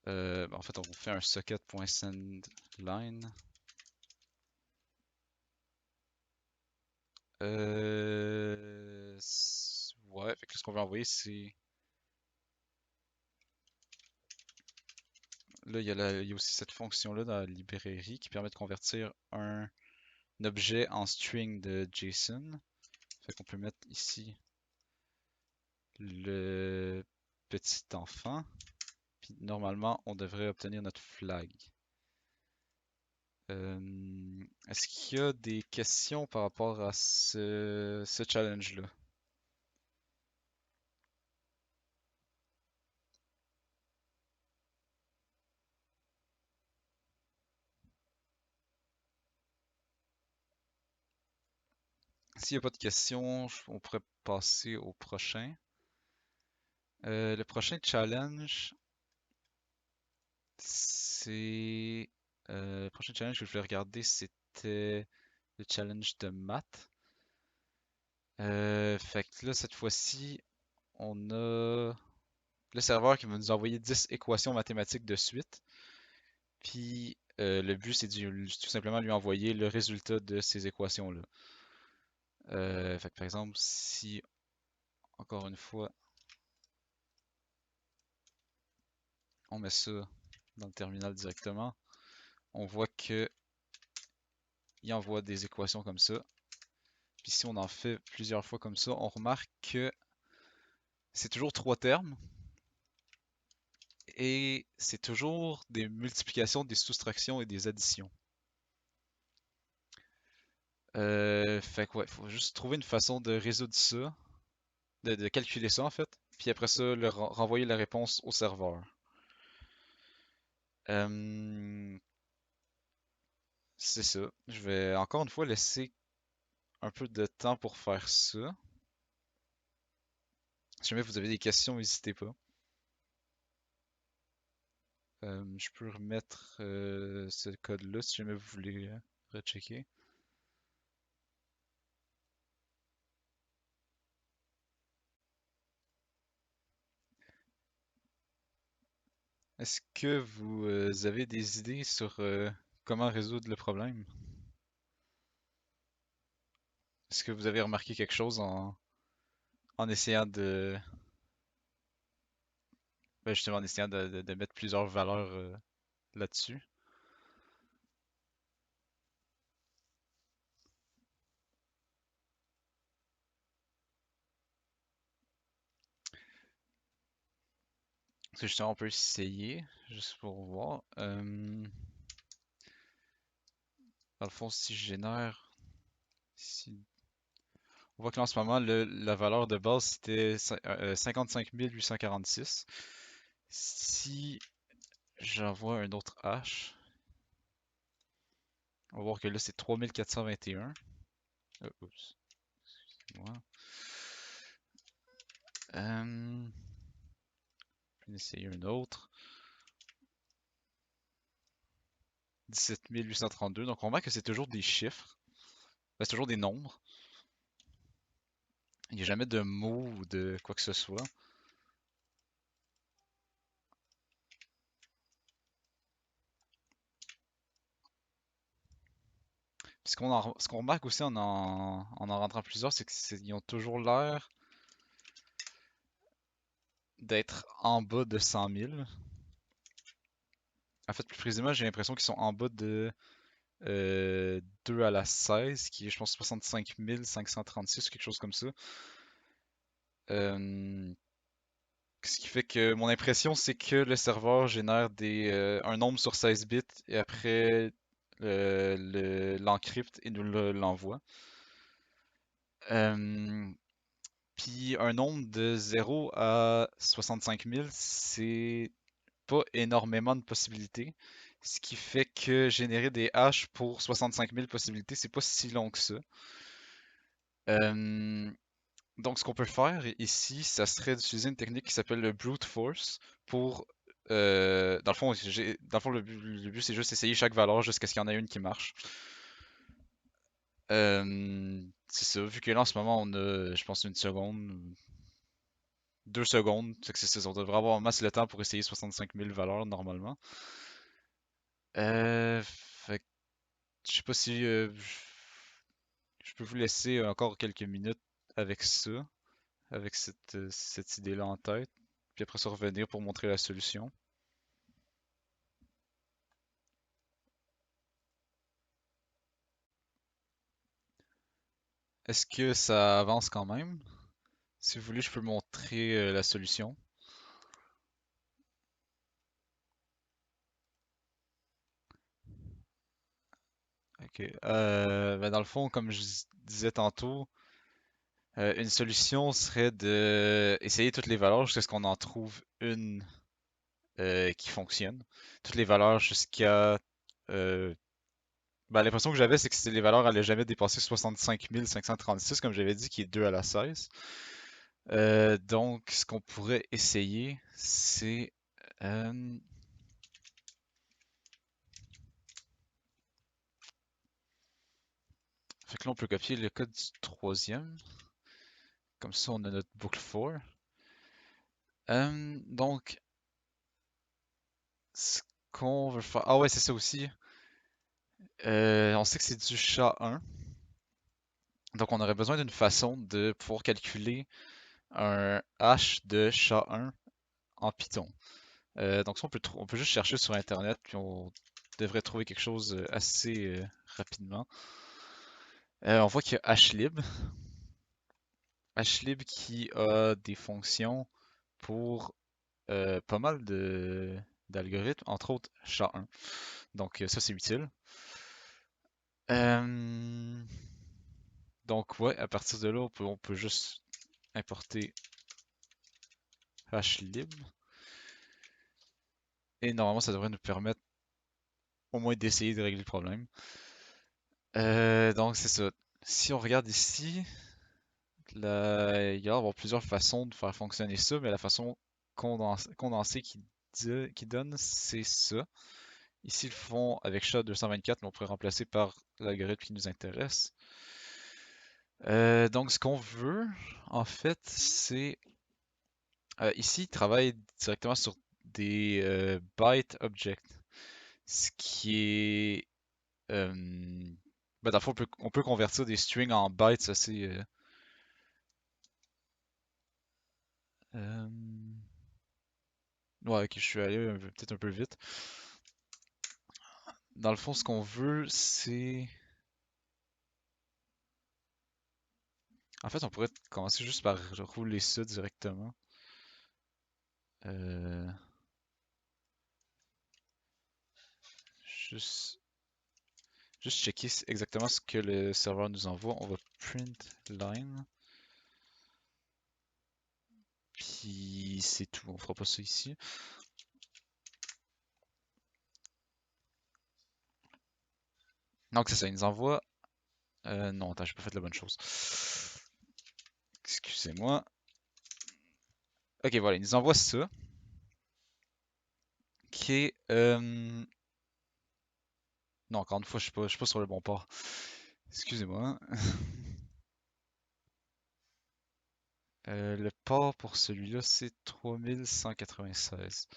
en fait, on fait un socket.sendLine. Ouais, fait que ce qu'on veut envoyer, c'est. Là, il y a aussi cette fonction-là dans la librairie qui permet de convertir un objet en string de JSON. Fait qu'on peut mettre ici le petit enfant. Puis normalement, on devrait obtenir notre flag. Est-ce qu'il y a des questions par rapport à ce challenge-là? S'il n'y a pas de questions, on pourrait passer au prochain. Le prochain challenge, c'est... le prochain challenge que je voulais regarder, c'était le challenge de maths. Fait que là, cette fois-ci, on a le serveur qui va nous envoyer 10 équations mathématiques de suite. Puis le but, c'est de tout simplement lui envoyer le résultat de ces équations-là. Fait que par exemple, si, encore une fois, on met ça dans le terminal directement, on voit que il envoie des équations comme ça. Puis si on en fait plusieurs fois comme ça, on remarque que c'est toujours trois termes et c'est toujours des multiplications, des soustractions et des additions. Fait que ouais, faut juste trouver une façon de résoudre ça, de calculer ça en fait, puis après ça, renvoyer la réponse au serveur. Euh, c'est ça. Je vais encore une fois laisser un peu de temps pour faire ça. Si jamais vous avez des questions, n'hésitez pas. Je peux remettre ce code-là si jamais vous voulez rechecker. Est-ce que vous avez des idées sur comment résoudre le problème? Est-ce que vous avez remarqué quelque chose en essayant justement en essayant de mettre plusieurs valeurs là-dessus? Parce que justement on peut essayer, juste pour voir. Dans le fond, si je génère, si on voit que là, en ce moment, la valeur de base, c'était 55 846. Si j'envoie un autre hash, on va voir que là, c'est 3421. Oups, excusez-moi. Je vais essayer un autre. 17 832. Donc, on voit que c'est toujours des chiffres. Ben, c'est toujours des nombres. Il n'y a jamais de mots ou de quoi que ce soit. Ce qu'on remarque aussi en rentrant plusieurs, c'est qu'ils ont toujours l'air d'être en bas de 100 000. En fait, plus précisément, j'ai l'impression qu'ils sont en bas de 2 à la 16, qui est, je pense, 65 536 ou quelque chose comme ça. Euh, Ce qui fait que mon impression, c'est que le serveur génère un nombre sur 16 bits et après l'encrypte et nous l'envoie. Euh, Puis un nombre de 0 à 65 000, c'est pas énormément de possibilités. Ce qui fait que générer des hashes pour 65 000 possibilités, c'est pas si long que ça. Euh, donc ce qu'on peut faire ici, ça serait d'utiliser une technique qui s'appelle le brute force pour... dans le fond, le but c'est juste essayer chaque valeur jusqu'à ce qu'il y en ait une qui marche. C'est ça, vu que là en ce moment on a, je pense, une seconde, 2 secondes, c'est que c'est ça, on devrait avoir masse le temps pour essayer 65 000 valeurs normalement. Fait que je sais pas si je peux vous laisser encore quelques minutes avec ça, avec cette idée-là en tête, puis après ça revenir pour montrer la solution. Est-ce que ça avance quand même? Si vous voulez, je peux montrer la solution. Ok. Ben dans le fond, comme je disais tantôt, une solution serait de essayer toutes les valeurs jusqu'à ce qu'on en trouve une qui fonctionne. Toutes les valeurs jusqu'à... euh, ben, l'impression que j'avais, c'est que les valeurs allaient jamais dépasser 65 536, comme j'avais dit, qui est 2 à la 16. Donc, ce qu'on pourrait essayer, c'est... euh, Fait que là, on peut copier le code du troisième. Comme ça, on a notre boucle for. Donc, ce qu'on veut faire... Ah ouais, c'est ça aussi. On sait que c'est du SHA-1. Donc, on aurait besoin d'une façon de pouvoir calculer un hash de SHA-1 en Python. Donc, ça, on peut juste chercher sur Internet, puis on devrait trouver quelque chose assez rapidement. On voit qu'il y a hlib. Hlib qui a des fonctions pour pas mal d'algorithmes, entre autres SHA-1. Donc, ça, c'est utile. Euh, donc, ouais, à partir de là, on peut juste importer hlib. Et normalement, ça devrait nous permettre au moins d'essayer de régler le problème. Donc, c'est ça. Si on regarde ici, il y a avoir plusieurs façons de faire fonctionner ça, mais la façon condensée qui donne, c'est ça. Ici, ils le font avec SHA-224, mais on pourrait remplacer par l'algorithme qui nous intéresse. Donc, ce qu'on veut, en fait, c'est... ici, il travaille directement sur des byte objects, ce qui est... ben, dans le fond, on peut convertir des strings en bytes assez... euh, ouais, ok, je suis allé peut-être un peu vite. Dans le fond, ce qu'on veut, c'est... En fait, on pourrait commencer juste par rouler ça directement. Euh, juste, juste checker exactement ce que le serveur nous envoie. On va print line. Puis c'est tout. On fera pas ça ici. Donc c'est ça, il nous envoie... non, attends, j'ai pas fait la bonne chose. Excusez-moi. Ok, voilà, il nous envoie ça. Qui est... non, encore une fois, je suis pas sur le bon port. Excusez-moi. Le port pour celui-là, c'est 3196.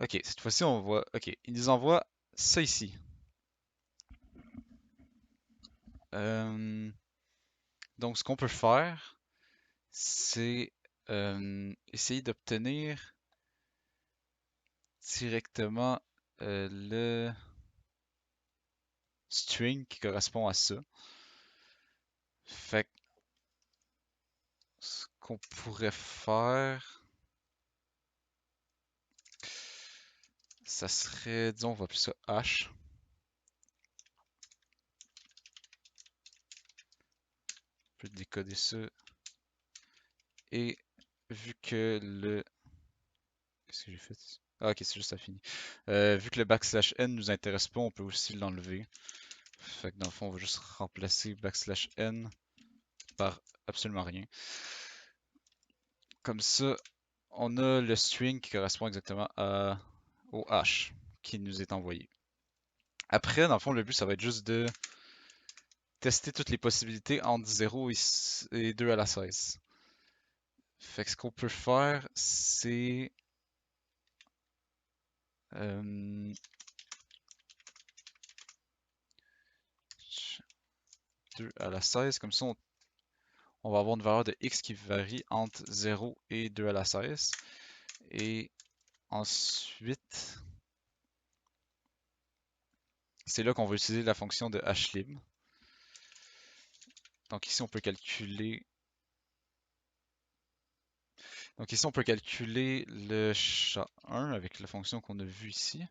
Ok, cette fois-ci, on voit... Ok, il nous envoie ça ici. Euh, donc, ce qu'on peut faire, c'est essayer d'obtenir directement le string qui correspond à ça. Fait que ce qu'on pourrait faire, ça serait, disons, on va appeler ça h. On peut décoder ça. Et vu que le... Qu'est-ce que j'ai fait? Ah, ok, c'est juste ça fini. Vu que le backslash n nous intéresse pas, on peut aussi l'enlever. Fait que dans le fond, on va juste remplacer backslash n par absolument rien. Comme ça, on a le string qui correspond exactement au hash qui nous est envoyé. Après, dans le fond, le but, ça va être juste de tester toutes les possibilités entre 0 et 2 à la 16. Fait que ce qu'on peut faire, c'est... 2 à la 16, comme ça on va avoir une valeur de x qui varie entre 0 et 2 à la 16. Et ensuite, c'est là qu'on va utiliser la fonction de hlib. Donc ici, on peut calculer... Donc ici, on peut calculer le SHA-1 avec la fonction qu'on a vue ici.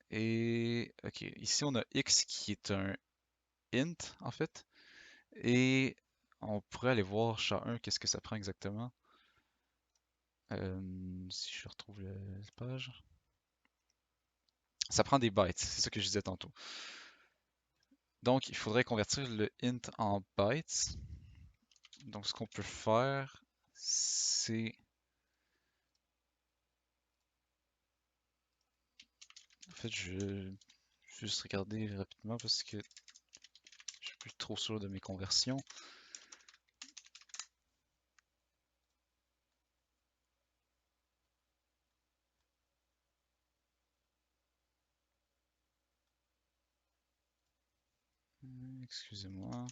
Et ok, ici on a x qui est un int en fait. Et on pourrait aller voir SHA-1, qu'est-ce que ça prend exactement. Si je retrouve la page. Ça prend des bytes, c'est ça que je disais tantôt. Donc il faudrait convertir le int en bytes. Donc ce qu'on peut faire, c'est... En fait, je juste regarder rapidement parce que je suis plus trop sûr de mes conversions. Excusez-moi.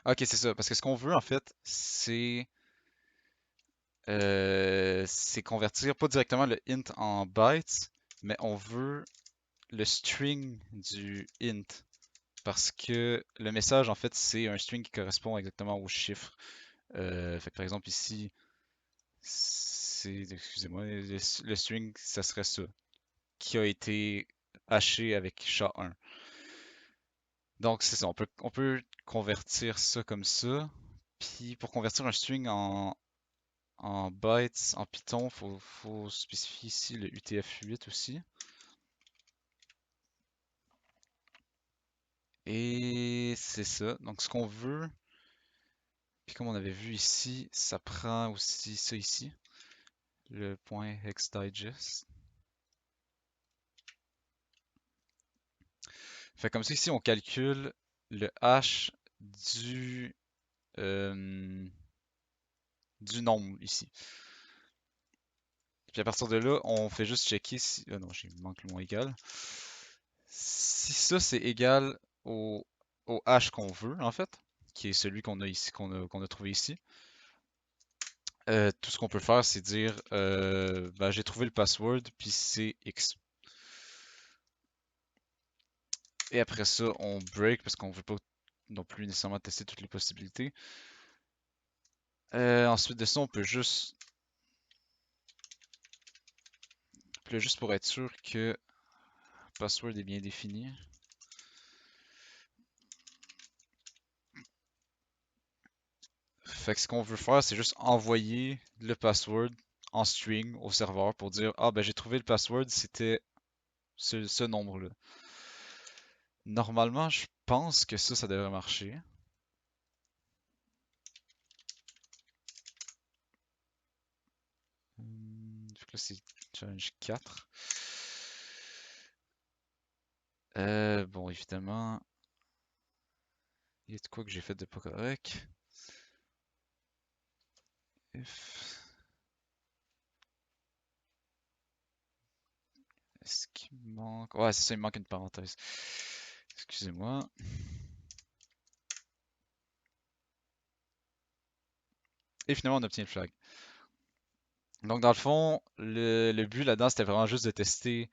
Ok, c'est ça. Parce que ce qu'on veut, en fait, c'est convertir pas directement le int en bytes, mais on veut le string du int. Parce que le message, en fait, c'est un string qui correspond exactement au chiffre. Fait que par exemple, ici, excusez-moi, le string, ça serait ça, qui a été haché avec SHA-1. Donc, c'est ça, on peut convertir ça comme ça. Puis, pour convertir un string en bytes, en Python, faut spécifier ici le UTF-8 aussi. Et c'est ça. Donc, ce qu'on veut, puis comme on avait vu ici, ça prend aussi ça ici, le point hexdigest. Fait comme ça, ici, on calcule le hash du, euh, du nombre ici. Puis à partir de là, on fait juste checker si... Ah non, il manque le moins égal. Si ça, c'est égal au, au hash qu'on veut, en fait, qui est celui qu'on a ici, qu'on a trouvé ici, tout ce qu'on peut faire, c'est dire ben, j'ai trouvé le password, puis c'est X. Et après ça, on break parce qu'on veut pas non plus nécessairement tester toutes les possibilités. Ensuite de ça, on peut juste, puis là, juste pour être sûr que le password est bien défini. Fait que ce qu'on veut faire, c'est juste envoyer le password en string au serveur pour dire ah ben j'ai trouvé le password, c'était ce nombre-là. Normalement, je pense que ça devrait marcher. Fait que là, c'est challenge 4. Bon, évidemment, il y a de quoi que j'ai fait de pas correct. If... Est-ce qu'il manque... Ouais, c'est ça, il manque une parenthèse. Excusez-moi. Et finalement, on obtient le flag. Donc, dans le fond, le but là-dedans, c'était vraiment juste de tester.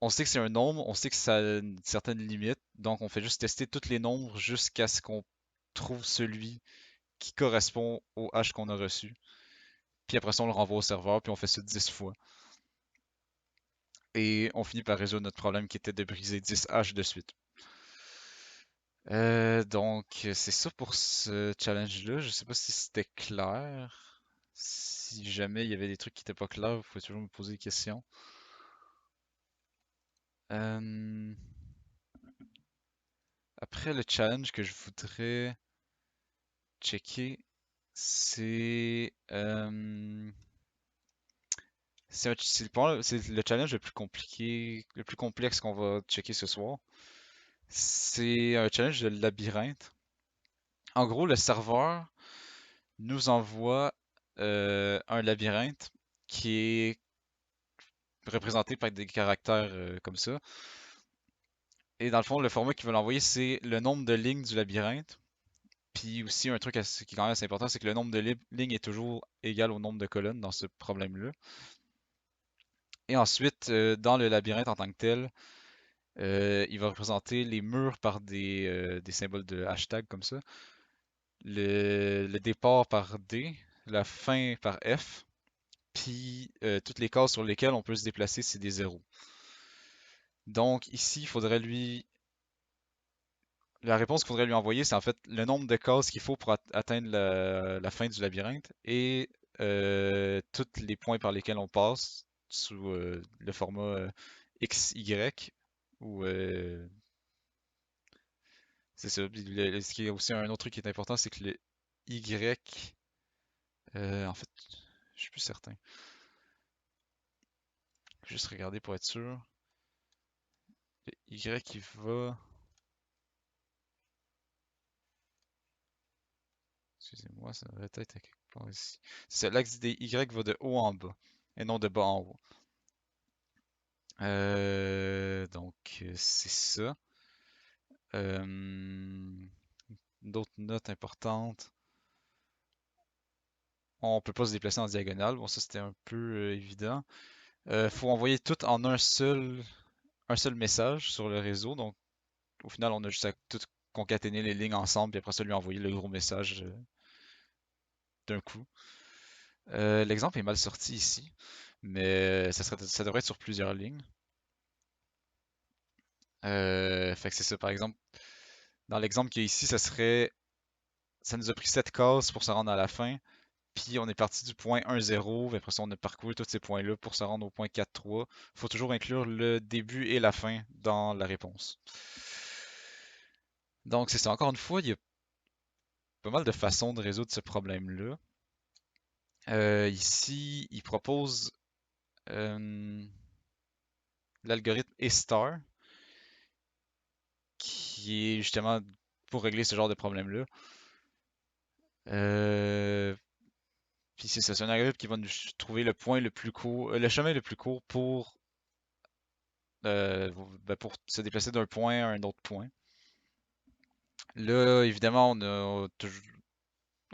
On sait que c'est un nombre, on sait que ça a une certaine limite, donc on fait juste tester tous les nombres jusqu'à ce qu'on trouve celui qui correspond au hash qu'on a reçu. Puis après ça, on le renvoie au serveur, puis on fait ça 10 fois. Et on finit par résoudre notre problème qui était de briser 10 hash de suite. Donc, c'est ça pour ce challenge-là. Je sais pas si c'était clair. Si jamais il y avait des trucs qui étaient pas clairs, vous pouvez toujours me poser des questions. Euh, Après, le challenge que je voudrais checker, c'est le challenge le plus compliqué, le plus complexe qu'on va checker ce soir. C'est un challenge de labyrinthe. En gros, le serveur nous envoie un labyrinthe qui est représenté par des caractères comme ça. Et dans le fond, le format qu'il veut l'envoyer, c'est le nombre de lignes du labyrinthe. Puis aussi, un truc qui est quand même assez important, c'est que le nombre de lignes est toujours égal au nombre de colonnes dans ce problème-là. Et ensuite, dans le labyrinthe en tant que tel, il va représenter les murs par des symboles de hashtag comme ça, le départ par D, la fin par F, puis toutes les cases sur lesquelles on peut se déplacer, c'est des zéros. Donc ici, il faudrait lui... La réponse qu'il faudrait lui envoyer, c'est en fait le nombre de cases qu'il faut pour atteindre la fin du labyrinthe et tous les points par lesquels on passe sous le format XY ou C'est ça. Puis ce qui est aussi un autre truc qui est important, c'est que le Y, en fait, je suis plus certain. Je vais juste regarder pour être sûr. Le Y, il va. Excusez-moi, ça devrait être à quelque part ici. C'est ça, l'axe des Y va de haut en bas, et non de bas en haut. Donc, c'est ça. Euh, D'autres notes importantes. On peut pas se déplacer en diagonale. Bon, ça c'était un peu évident. Faut envoyer tout en un seul message sur le réseau. Donc, au final, on a juste à tout concaténer les lignes ensemble et après ça lui envoyer le gros message d'un coup. L'exemple est mal sorti ici, mais ça devrait être sur plusieurs lignes. Fait que c'est ça, par exemple, dans l'exemple qu'il y a ici, ça nous a pris 7 cases pour se rendre à la fin, puis on est parti du point 1, 0, puis après ça, on a parcouru tous ces points-là pour se rendre au point 4, 3. Il faut toujours inclure le début et la fin dans la réponse. Donc c'est ça, encore une fois, il y a pas mal de façons de résoudre ce problème-là. Ici, il propose euh, l'algorithme A-star, qui est justement pour régler ce genre de problème-là. Euh, Puis c'est ça, c'est un algorithme qui va nous trouver le point le plus court, le chemin le plus court pour se déplacer d'un point à un autre point. Là, évidemment,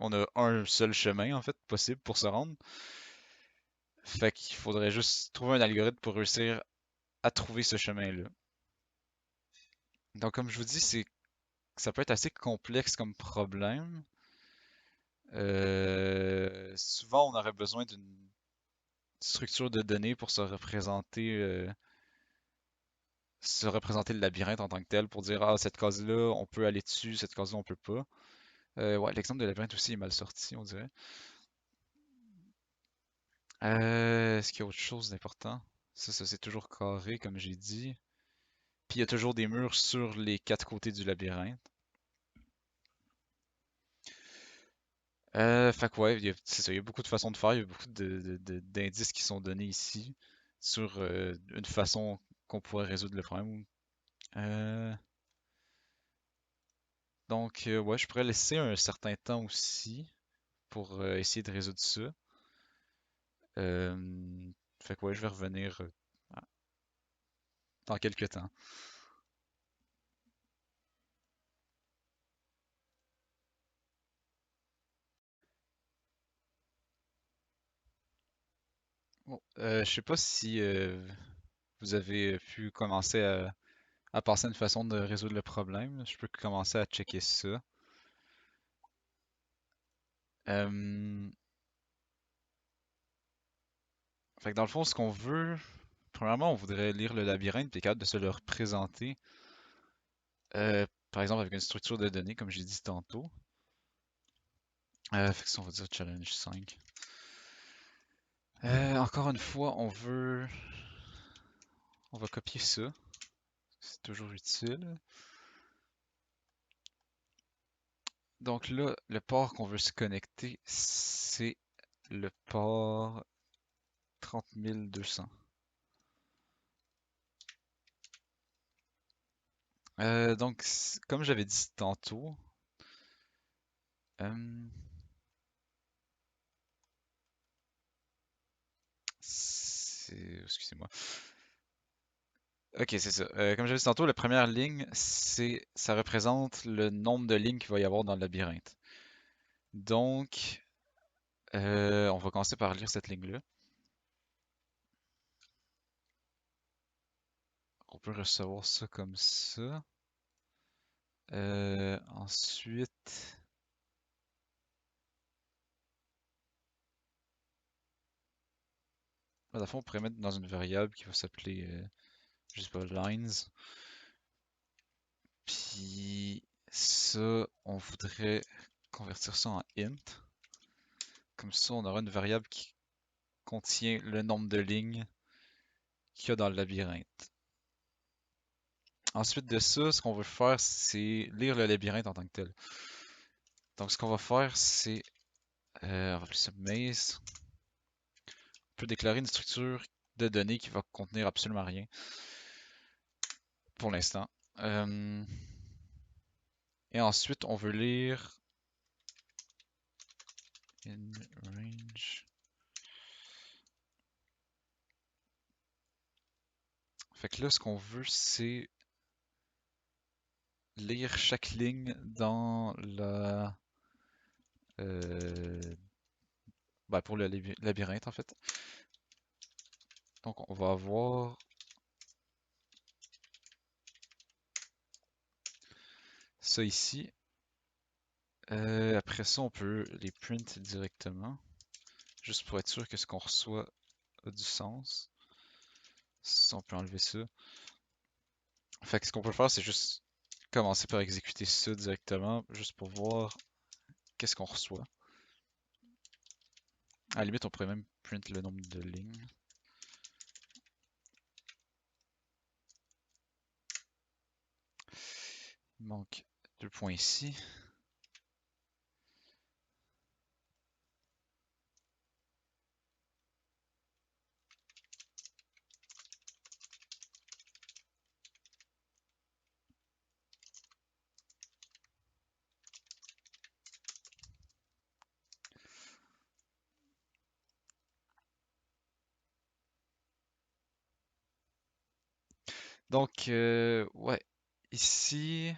on a un seul chemin en fait possible pour se rendre. Fait qu'il faudrait juste trouver un algorithme pour réussir à trouver ce chemin-là. Donc, comme je vous dis, ça peut être assez complexe comme problème. Souvent, on aurait besoin d'une structure de données pour se représenter le labyrinthe en tant que tel pour dire, ah, cette case-là, on peut aller dessus, cette case-là, on peut pas. Ouais, l'exemple de labyrinthe aussi est mal sorti, on dirait. Est-ce qu'il y a autre chose d'important? Ça, c'est toujours carré, comme j'ai dit. Puis il y a toujours des murs sur les quatre côtés du labyrinthe. Fait que ouais, c'est ça, il y a beaucoup de façons de faire, il y a beaucoup d'indices qui sont donnés ici sur une façon qu'on pourrait résoudre le problème. Euh, donc, ouais, je pourrais laisser un certain temps aussi pour essayer de résoudre ça. Euh, Fait que ouais, je vais revenir dans quelques temps. Bon, je sais pas si vous avez pu commencer à penser à une façon de résoudre le problème. Je peux commencer à checker ça. Euh, Fait que dans le fond, ce qu'on veut, premièrement, on voudrait lire le labyrinthe puis être capable de se le représenter, par exemple avec une structure de données, comme j'ai dit tantôt. Fait que ça, on va dire challenge 5. Encore une fois, on va copier ça. C'est toujours utile. Donc là, le port qu'on veut se connecter, c'est le port 30200. Donc, comme j'avais dit tantôt, euh, excusez-moi. Ok, c'est ça. Comme j'avais dit tantôt, la première ligne, ça représente le nombre de lignes qu'il va y avoir dans le labyrinthe. Donc, on va commencer par lire cette ligne-là. On peut recevoir ça comme ça. Ensuite, à la fin, on pourrait mettre dans une variable qui va s'appeler, je sais pas, lines. Puis ça, on voudrait convertir ça en int. Comme ça, on aura une variable qui contient le nombre de lignes qu'il y a dans le labyrinthe. Ensuite de ça, ce qu'on veut faire, c'est lire le labyrinthe en tant que tel. Donc, ce qu'on va faire, c'est, on va appeler ça maze. On peut déclarer une structure de données qui va contenir absolument rien pour l'instant. Euh, et ensuite, on veut lire in range. Fait que là, ce qu'on veut, c'est lire chaque ligne dans la pour le labyrinthe en fait. Donc on va avoir ça ici. Après ça, on peut les print directement, juste pour être sûr que ce qu'on reçoit a du sens. Ça, on peut enlever ça. Fait que ce qu'on peut faire, c'est juste commencer par exécuter ça directement, juste pour voir qu'est-ce qu'on reçoit. À la limite, on pourrait même print le nombre de lignes. Il manque 2 points ici. Donc, ouais, ici,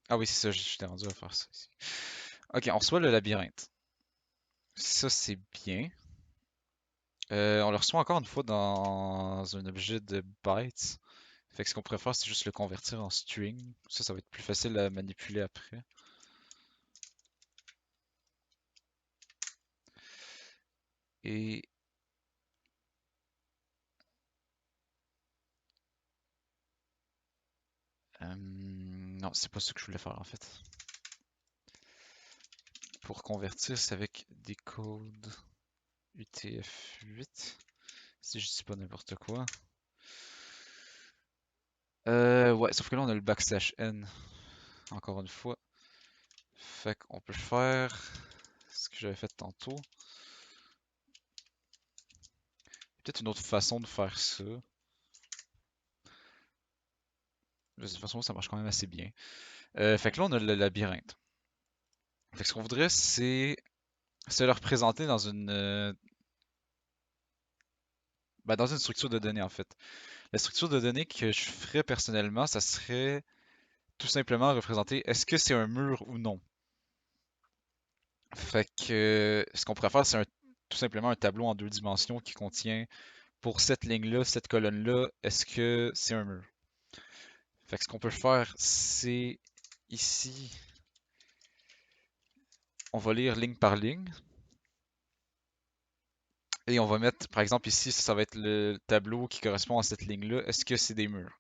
ah oui, c'est ça, j'étais rendu à faire ça ici. Ok, on reçoit le labyrinthe. Ça, c'est bien. On le reçoit encore une fois dans un objet de bytes. Fait que ce qu'on pourrait faire, c'est juste le convertir en string. Ça va être plus facile à manipuler après. Et non, c'est pas ce que je voulais faire en fait. Pour convertir, c'est avec des codes UTF-8. Si je dis pas n'importe quoi. Ouais, sauf que là on a le backslash n, encore une fois. Fait qu'on peut faire ce que j'avais fait tantôt. Peut-être une autre façon de faire ça. De toute façon, ça marche quand même assez bien. Fait que là, on a le labyrinthe. Fait que ce qu'on voudrait, c'est le représenter dans une structure de données, en fait. La structure de données que je ferais personnellement, ça serait tout simplement représenter est-ce que c'est un mur ou non. Fait que ce qu'on pourrait faire, c'est tout simplement un tableau en 2 dimensions qui contient pour cette ligne-là, cette colonne-là, est-ce que c'est un mur? Fait que ce qu'on peut faire, c'est ici, on va lire ligne par ligne. Et on va mettre, par exemple, ici, ça va être le tableau qui correspond à cette ligne-là. Est-ce que c'est des murs?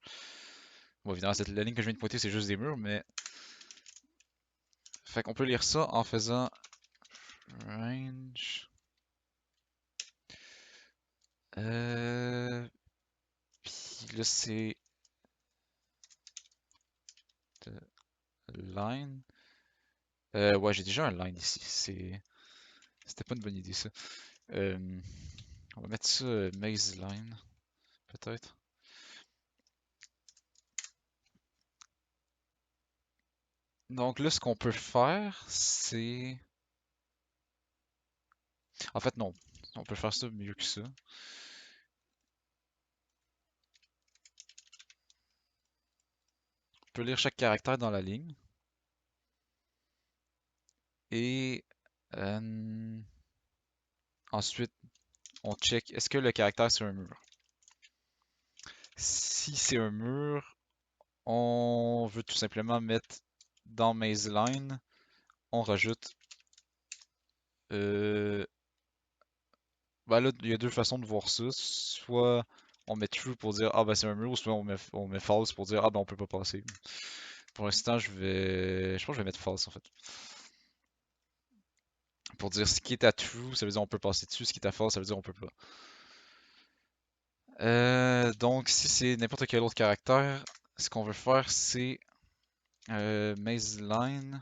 Bon, évidemment, la ligne que je viens de pointer, c'est juste des murs, mais... Fait qu'on peut lire ça en faisant range. Puis là, c'est line. Ouais, j'ai déjà un line ici. C'était pas une bonne idée, ça. Euh, on va mettre ça maze line, peut-être. Donc là, ce qu'on peut faire, c'est... En fait, non. On peut faire ça mieux que ça. On peut lire chaque caractère dans la ligne. Et ensuite, on check est-ce que le caractère c'est un mur. Si c'est un mur, on veut tout simplement mettre dans mazeline, on rajoute. Bah là, il y a deux façons de voir ça. Soit on met true pour dire ah ben c'est un mur, ou soit on met false pour dire ah ben on peut pas passer. Pour l'instant, je pense que je vais mettre false en fait. Pour dire ce qui est à true, ça veut dire on peut passer dessus, ce qui est à false, ça veut dire on peut pas. Donc si c'est n'importe quel autre caractère, ce qu'on veut faire c'est mazeline.append.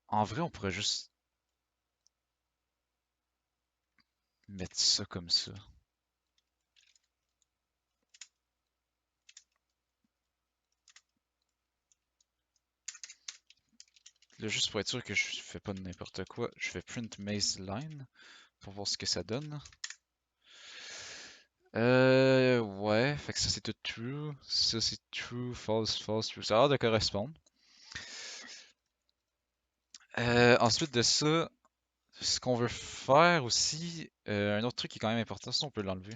En vrai, on pourrait juste mettre ça comme ça. Là, juste pour être sûr que je fais pas n'importe quoi, je vais print mazeline pour voir ce que ça donne. Ouais, fait que ça c'est tout true, ça c'est true, false, false, true. Ça a l'air de correspondre. Ensuite de ça, ce qu'on veut faire aussi, un autre truc qui est quand même important, ça on peut l'enlever.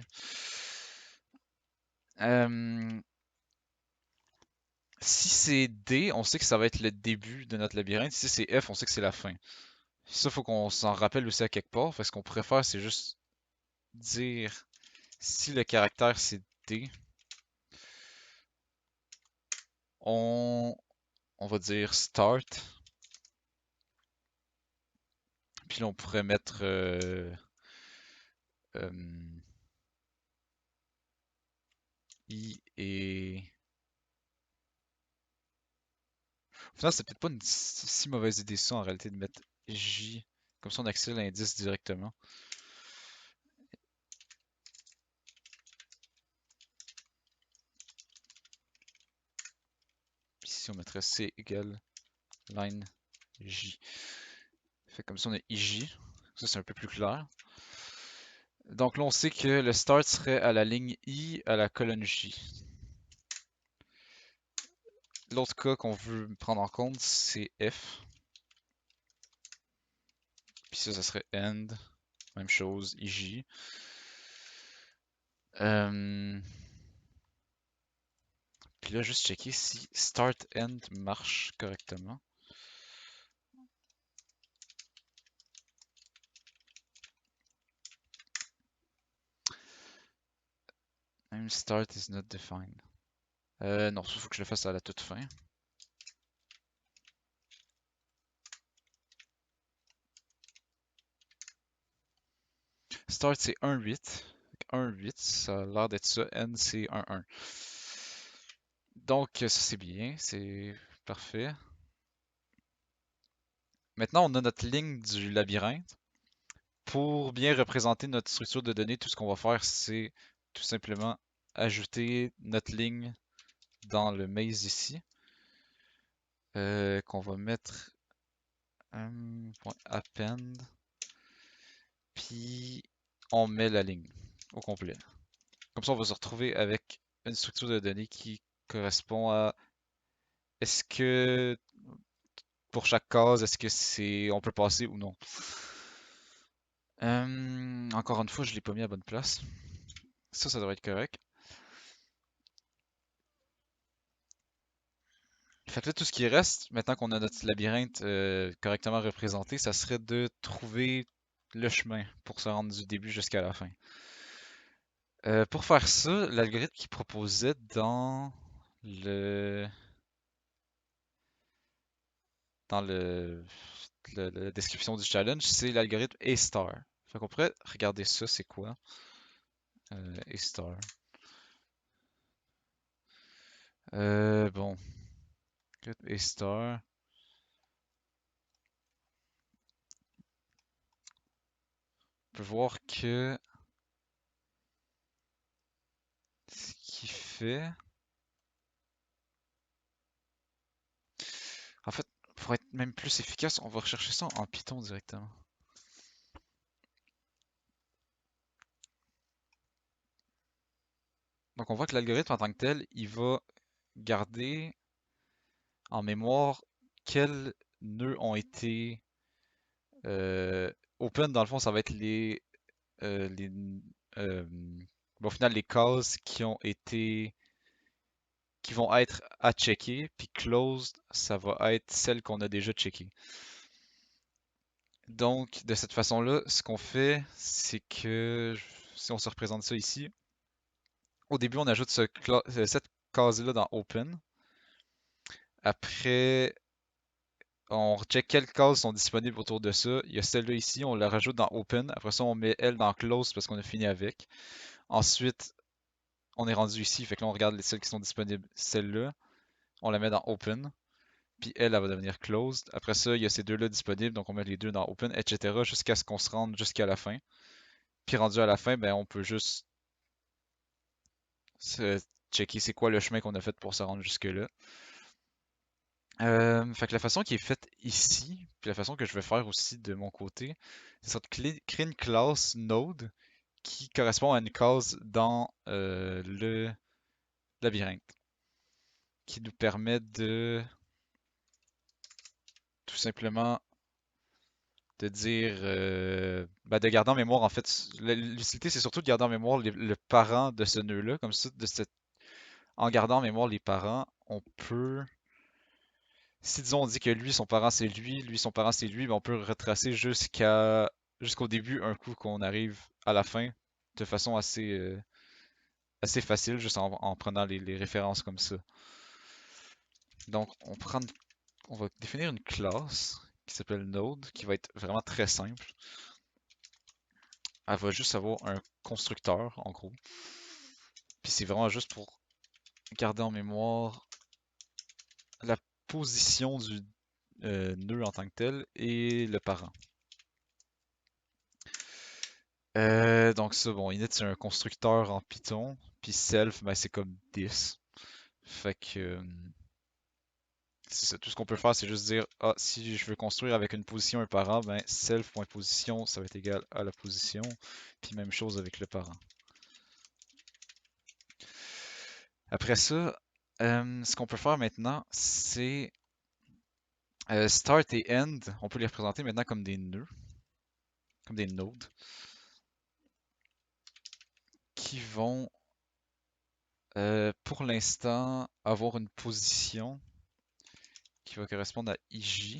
Euh, Si c'est D, on sait que ça va être le début de notre labyrinthe. Si c'est F, on sait que c'est la fin. Ça, faut qu'on s'en rappelle aussi à quelque part. Fait ce qu'on pourrait faire, c'est juste dire si le caractère c'est D, on, on va dire start. Puis là, on pourrait mettre euh, I et... Au final, c'est peut-être pas une si mauvaise idée ça en réalité de mettre J. Comme ça, on accède l'indice directement. Puis ici, on mettrait C égale line J. Fait comme ça, on a IJ. Ça, c'est un peu plus clair. Donc là, on sait que le start serait à la ligne I à la colonne J. L'autre cas qu'on veut prendre en compte, c'est F. Puis ça serait end. Même chose, IJ. Puis là, juste checker si start end marche correctement. Même start is not defined. Non, il faut que je le fasse à la toute fin. Start c'est 1,8. 1,8, ça a l'air d'être ça. End c'est 1,1. Donc ça c'est bien, c'est parfait. Maintenant on a notre ligne du labyrinthe. Pour bien représenter notre structure de données, tout ce qu'on va faire c'est tout simplement ajouter notre ligne dans le maze ici. Qu'on va mettre .append. Puis on met la ligne au complet. Comme ça, on va se retrouver avec une structure de données qui correspond à est-ce que pour chaque case, est-ce que c'est on peut passer ou non. Encore une fois, je l'ai pas mis à bonne place. Ça devrait être correct. Fait que là, tout ce qui reste, maintenant qu'on a notre labyrinthe correctement représenté, ça serait de trouver le chemin pour se rendre du début jusqu'à la fin. Pour faire ça, l'algorithme qui proposait dans le dans la description du challenge, c'est l'algorithme A-star. Fait qu'on pourrait regarder ça, c'est quoi? A-star. Bon, A-star. On peut voir que ce qu'il fait... En fait, pour être même plus efficace, on va rechercher ça en Python directement. Donc on voit que l'algorithme en tant que tel, il va garder en mémoire quels nœuds ont été open. Dans le fond, ça va être les euh, au final les cases qui vont être à checker, puis closed, ça va être celles qu'on a déjà checkées. Donc, de cette façon-là, ce qu'on fait, c'est que si on se représente ça ici, au début, on ajoute cette case-là dans Open. Après, on check quelles cases sont disponibles autour de ça. Il y a celle-là ici, on la rajoute dans Open. Après ça, on met elle dans Close parce qu'on a fini avec. Ensuite, on est rendu ici, fait que là, on regarde celles qui sont disponibles. Celle-là, on la met dans Open. Puis elle, elle va devenir Closed. Après ça, il y a ces deux-là disponibles, donc on met les deux dans Open, etc. jusqu'à ce qu'on se rende jusqu'à la fin. Puis rendu à la fin, ben, on peut juste checker c'est quoi le chemin qu'on a fait pour se rendre jusque-là. Fait que la façon qui est faite ici, puis la façon que je vais faire aussi de mon côté, c'est de créer une classe Node qui correspond à une case dans le labyrinthe, qui nous permet de tout simplement de dire, ben, de garder en mémoire en fait, l'utilité c'est surtout de garder en mémoire le parent de ce nœud-là, comme ça, en gardant en mémoire les parents, on peut si disons on dit que lui, son parent c'est lui son parent c'est lui, ben, on peut retracer jusqu'au début un coup qu'on arrive à la fin de façon assez facile, juste en prenant les références comme ça. Donc on va définir une classe qui s'appelle Node, qui va être vraiment très simple. Elle va juste avoir un constructeur en gros. Puis c'est vraiment juste pour garder en mémoire la position du nœud en tant que tel et le parent. Donc ça, bon, init c'est un constructeur en Python, puis self, ben, c'est comme this. Fait que c'est ça, tout ce qu'on peut faire, c'est juste dire, ah, si je veux construire avec une position un parent, ben self.position, ça va être égal à la position, puis même chose avec le parent. Après ça, ce qu'on peut faire maintenant, c'est start et end, on peut les représenter maintenant comme des nœuds, comme des nodes, qui vont pour l'instant avoir une position qui va correspondre à IJ.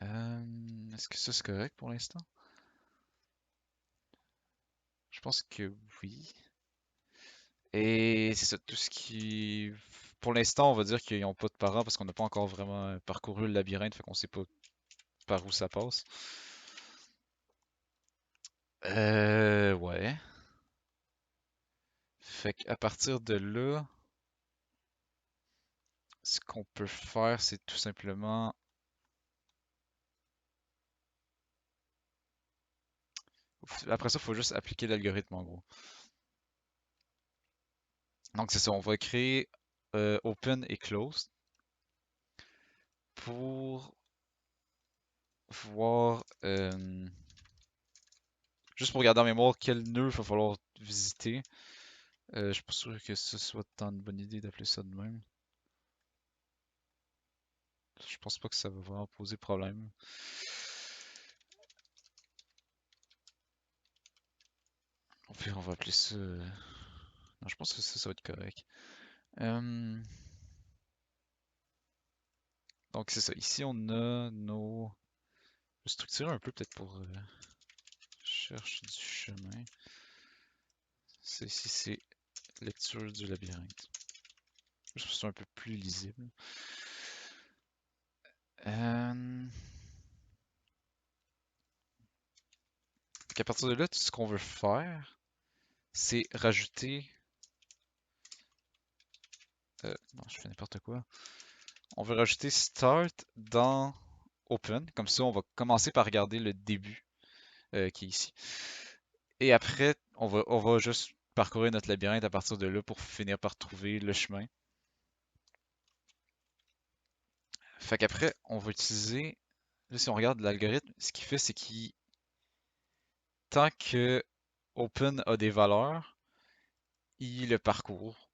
Est-ce que ça c'est correct pour l'instant? Je pense que oui. Et c'est ça, tout ce qui... Pour l'instant, on va dire qu'ils n'ont pas de parents parce qu'on n'a pas encore vraiment parcouru le labyrinthe, fait qu'on sait pas par où ça passe. Ouais. Fait qu'à partir de là, ce qu'on peut faire, c'est tout simplement... Après ça, il faut juste appliquer l'algorithme en gros. Donc c'est ça, on va créer open et close pour voir, juste pour garder en mémoire quel nœud il va falloir visiter. Je suis pas sûr que ce soit tant une bonne idée d'appeler ça de même. Je pense pas que ça va vraiment poser problème. Au pire, on va appeler ça. Non, je pense que ça va être correct. Euh, Donc c'est ça. Ici, on a nos. Je vais structurer un peu peut-être pour cherche du chemin. Ici, c'est lecture du labyrinthe. Juste pour que ce soit un peu plus lisible. Euh... À partir de là, tout ce qu'on veut faire, c'est rajouter. Non, je fais n'importe quoi. On veut rajouter start dans open. Comme ça, on va commencer par regarder le début qui est ici. Et après, on va juste parcourir notre labyrinthe à partir de là pour finir par trouver le chemin. Fait qu'après, on va utiliser. Là, si on regarde l'algorithme, ce qu'il fait, c'est qu'il. Tant que open a des valeurs, il le parcourt.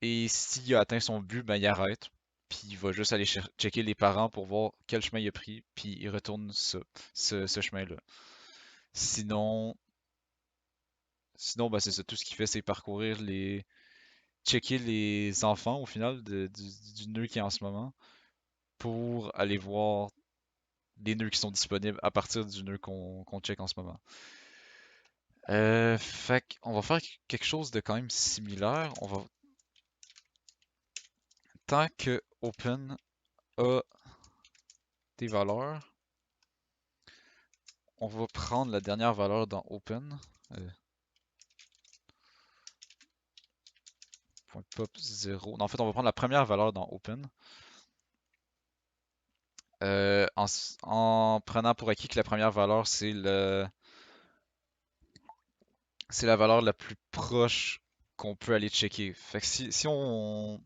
Et s'il a atteint son but, ben il arrête. Puis il va juste aller checker les parents pour voir quel chemin il a pris, puis il retourne ce chemin-là. Sinon, ben c'est ça, tout ce qu'il fait, c'est parcourir checker les enfants au final du nœud qui est en ce moment pour aller voir les nœuds qui sont disponibles à partir du nœud qu'on check en ce moment. Fait qu'on va faire quelque chose de quand même similaire. On va, tant que open a des valeurs, on va prendre la dernière valeur dans open. .pop 0. Non, en fait, on va prendre la première valeur dans open. En prenant pour acquis que la première valeur, c'est la valeur la plus proche qu'on peut aller checker. Fait que si on...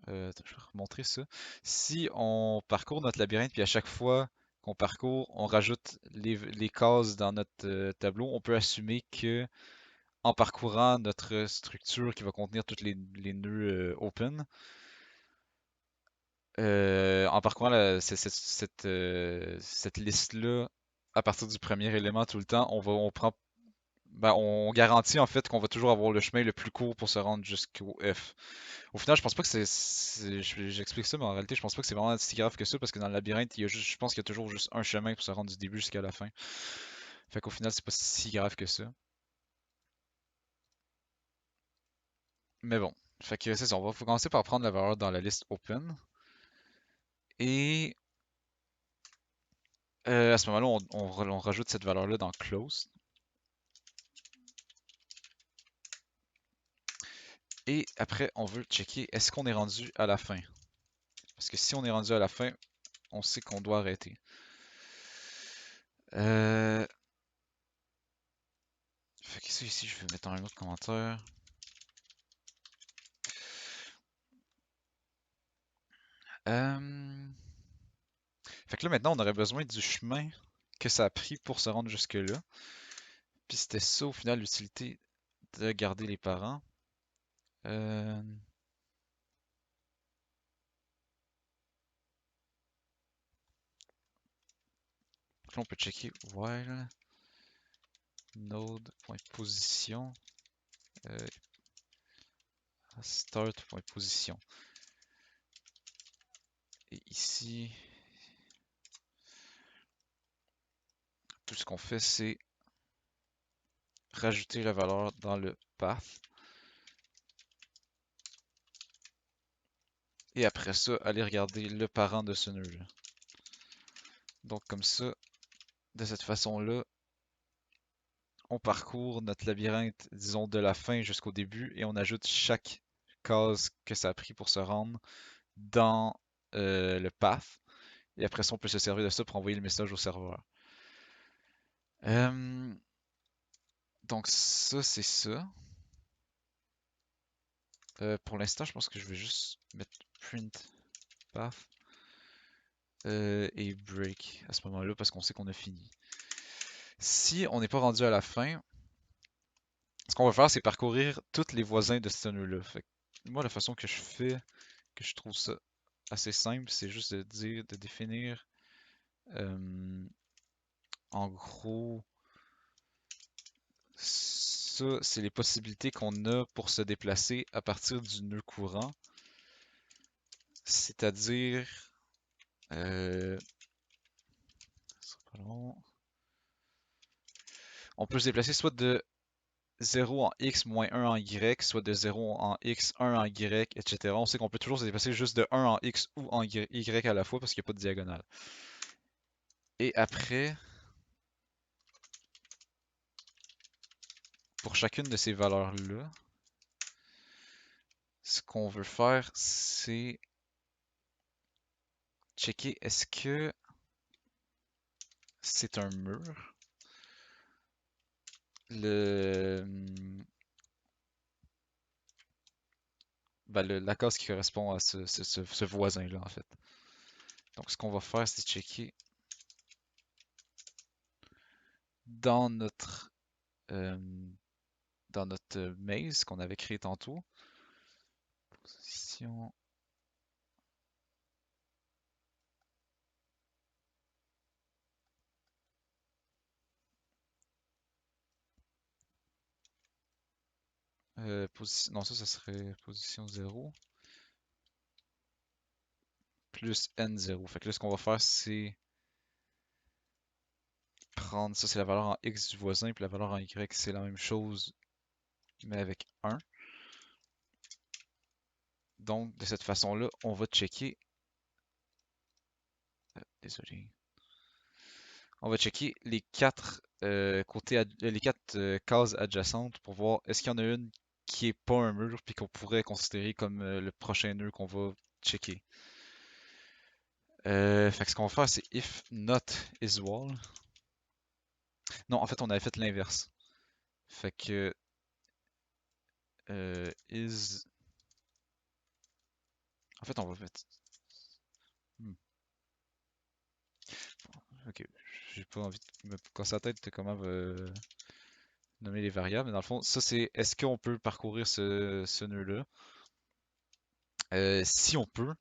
attends, je vais remontrer ça. Si on parcourt notre labyrinthe, puis à chaque fois qu'on parcourt, on rajoute les cases dans notre tableau, on peut assumer que en parcourant notre structure qui va contenir tous les nœuds open, en parcourant cette liste-là à partir du premier élément tout le temps, on garantit en fait qu'on va toujours avoir le chemin le plus court pour se rendre jusqu'au F. Au final, je pense pas que j'explique ça, mais en réalité, je pense pas que c'est vraiment si grave que ça parce que dans le labyrinthe, je pense qu'il y a toujours juste un chemin pour se rendre du début jusqu'à la fin. Fait qu'au final, c'est pas si grave que ça. Mais bon, fait que c'est ça. On va commencer par prendre la valeur dans la liste open et à ce moment-là, on rajoute cette valeur-là dans close. Et après, on veut checker est-ce qu'on est rendu à la fin. Parce que si on est rendu à la fin, on sait qu'on doit arrêter. Fait que ça ici, je vais mettre un autre commentaire. Euh, Fait que là, maintenant, on aurait besoin du chemin que ça a pris pour se rendre jusque-là. Puis c'était ça, au final, l'utilité de garder les parents. Euh, Donc là, on peut checker while node.position start.position. Et ici, tout ce qu'on fait, c'est rajouter la valeur dans le path. Et après ça, aller regarder le parent de ce nœud-là. Donc comme ça, de cette façon-là, on parcourt notre labyrinthe, disons, de la fin jusqu'au début et on ajoute chaque case que ça a pris pour se rendre dans le path. Et après ça, on peut se servir de ça pour envoyer le message au serveur. Euh, donc ça, c'est ça. Pour l'instant, je pense que je vais juste mettre print path et break à ce moment-là parce qu'on sait qu'on a fini. Si on n'est pas rendu à la fin, ce qu'on va faire, c'est parcourir tous les voisins de ce nœud-là. Moi, la façon que je fais, que je trouve ça assez simple, c'est juste de définir euh, en gros ça, c'est les possibilités qu'on a pour se déplacer à partir du nœud courant. C'est-à-dire euh, on peut se déplacer soit de 0 en X moins 1 en Y, soit de 0 en X, 1 en Y, etc. On sait qu'on peut toujours se déplacer juste de 1 en X ou en Y à la fois parce qu'il n'y a pas de diagonale. Et après, pour chacune de ces valeurs-là, ce qu'on veut faire, c'est checker est-ce que c'est un mur. Le, la case qui correspond à ce voisin-là, en fait. Donc, ce qu'on va faire, c'est checker dans notre, euh, dans notre maze qu'on avait créé tantôt. Position. Non, ça serait position 0 plus n0. Fait que là, ce qu'on va faire, c'est prendre ça, c'est la valeur en x du voisin, puis la valeur en y, c'est la même chose, mais avec 1. Donc, de cette façon-là, on va checker. Désolé. On va checker les quatre les quatre cases adjacentes pour voir est-ce qu'il y en a une qui est pas un mur puis qu'on pourrait considérer comme le prochain nœud qu'on va checker. Fait que ce qu'on va faire c'est if not is wall. Non, en fait on avait fait l'inverse. Fait que is. En fait on va mettre. Hmm, Ok, j'ai pas envie de me casser la tête de comment nommer les variables, mais dans le fond, ça c'est est-ce qu'on peut parcourir ce nœud-là? Si on peut,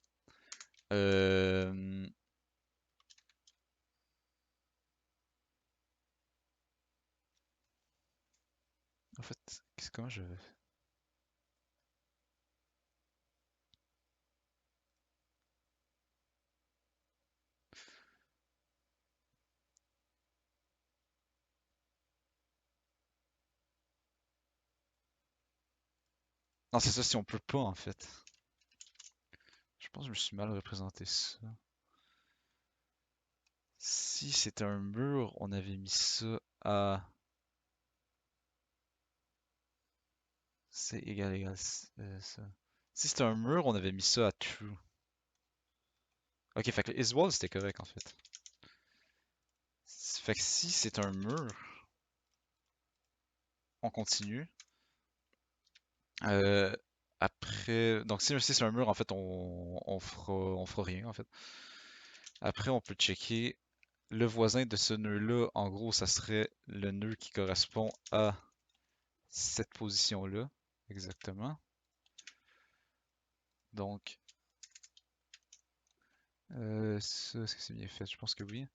euh, en fait, comment je. Non, c'est ça, si on peut pas en fait. Je pense que je me suis mal représenté ça. Si c'était un mur, on avait mis ça à. C'est égal ça. Si c'était un mur, on avait mis ça à true. Ok, fait que le is wall c'était correct en fait. Fait que si c'est un mur, on continue. Euh, Après, donc si c'est un mur, en fait, on fera rien en fait. Après, on peut checker le voisin de ce nœud-là. En gros, ça serait le nœud qui correspond à cette position-là. Exactement. Donc, ça, est-ce que c'est bien fait? Je pense que oui.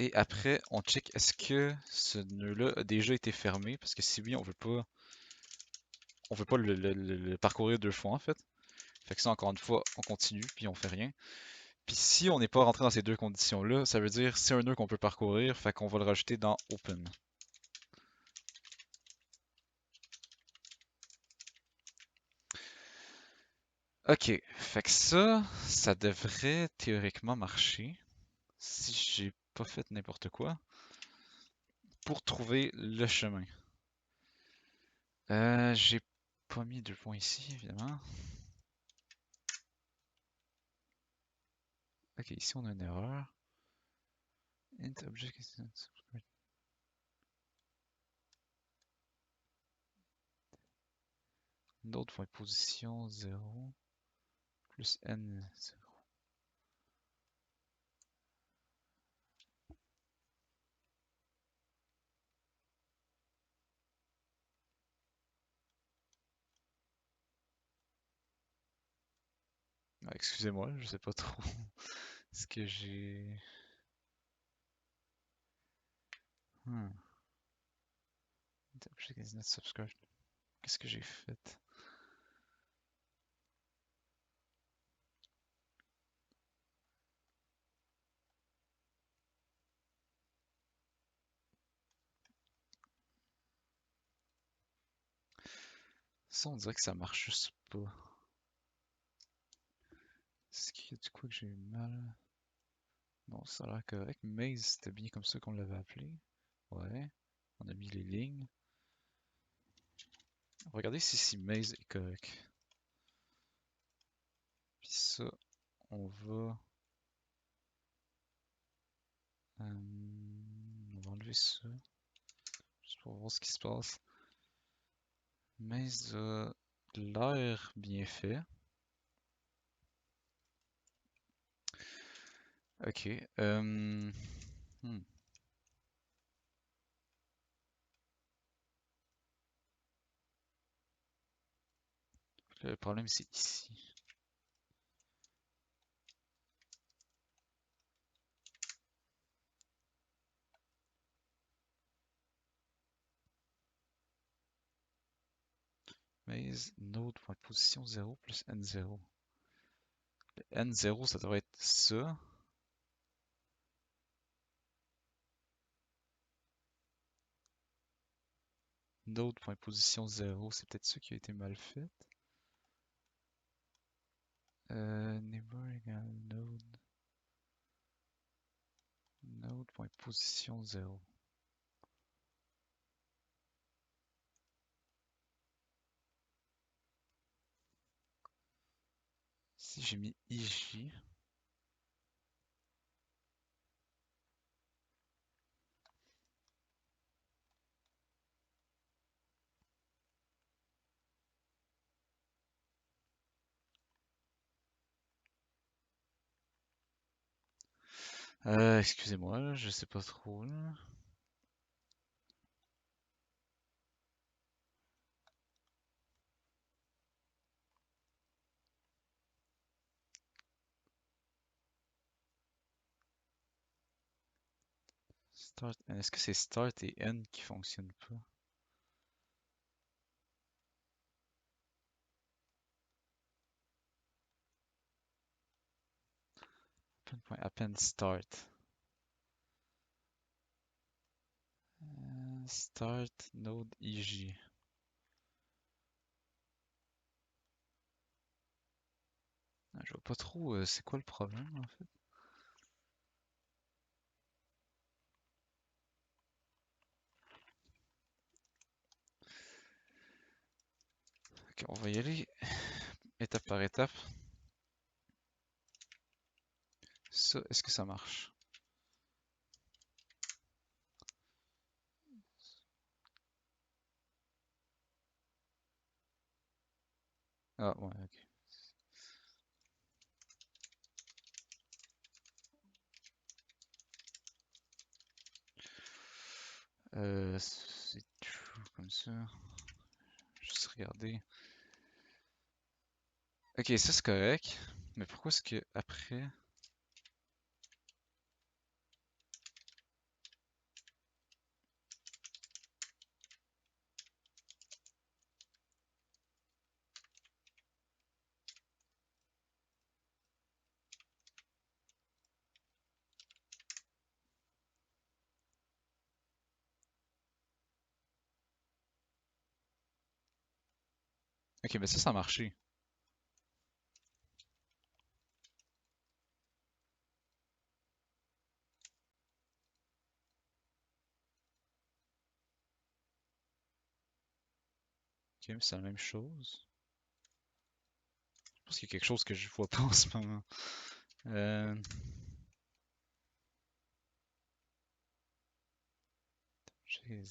Et après, on check est-ce que ce nœud-là a déjà été fermé? Parce que si oui, on veut pas le parcourir deux fois en fait. Fait que ça, encore une fois, on continue, puis on fait rien. Puis si on n'est pas rentré dans ces deux conditions-là, ça veut dire c'est un nœud qu'on peut parcourir, fait qu'on va le rajouter dans Open. Ok, fait que ça devrait théoriquement marcher si j'ai pas fait n'importe quoi pour trouver le chemin. J'ai pas mis deux points ici, évidemment. Ok, ici on a une erreur. Int object is not subscribed. Node point position 0 plus n 0. Ah, excusez-moi, je sais pas trop ce que j'ai. Hmm. Int object is not subscribed. Qu'est-ce que j'ai fait? Ça, on dirait que ça marche juste pas. Est-ce qu'il y a du quoi que j'ai eu mal? Non, ça a l'air correct. Maze, c'était bien comme ça qu'on l'avait appelé. Ouais. On a mis les lignes. Regardez si Maze est correct. Puis ça, on va enlever ça. Juste pour voir ce qui se passe. Maze a l'air bien fait. Ok. Hmm. Le problème, c'est ici. maze node.position 0 plus n0. Le n0, ça devrait être ça. Node.position 0, c'est peut-être ça qui a été mal fait. Neighbor égale node. Node.position 0. Si j'ai mis IJ, excusez-moi, là, je sais pas trop, là. Start N. Est-ce que c'est Start et N qui fonctionnent pas? Append start. Start node IJ. Ah, je vois pas trop c'est quoi le problème en fait. Ok, on va y aller étape par étape. Ça, est-ce que ça marche? Ah ouais, ok. C'est true comme ça. Juste regarder. Ok, ça c'est correct. Mais pourquoi est-ce que après. Ok, mais ça a marché. Ok, mais c'est la même chose. Je pense qu'il y a quelque chose que je vois pas en ce moment. Euh... jeez,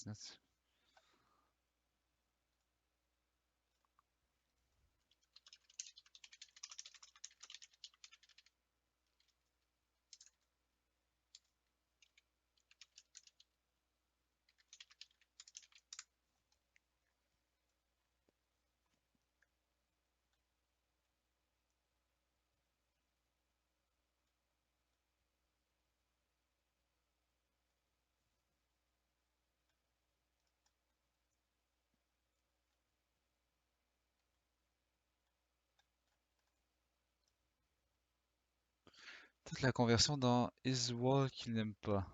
peut-être la conversion dans isWall qu'il n'aime pas.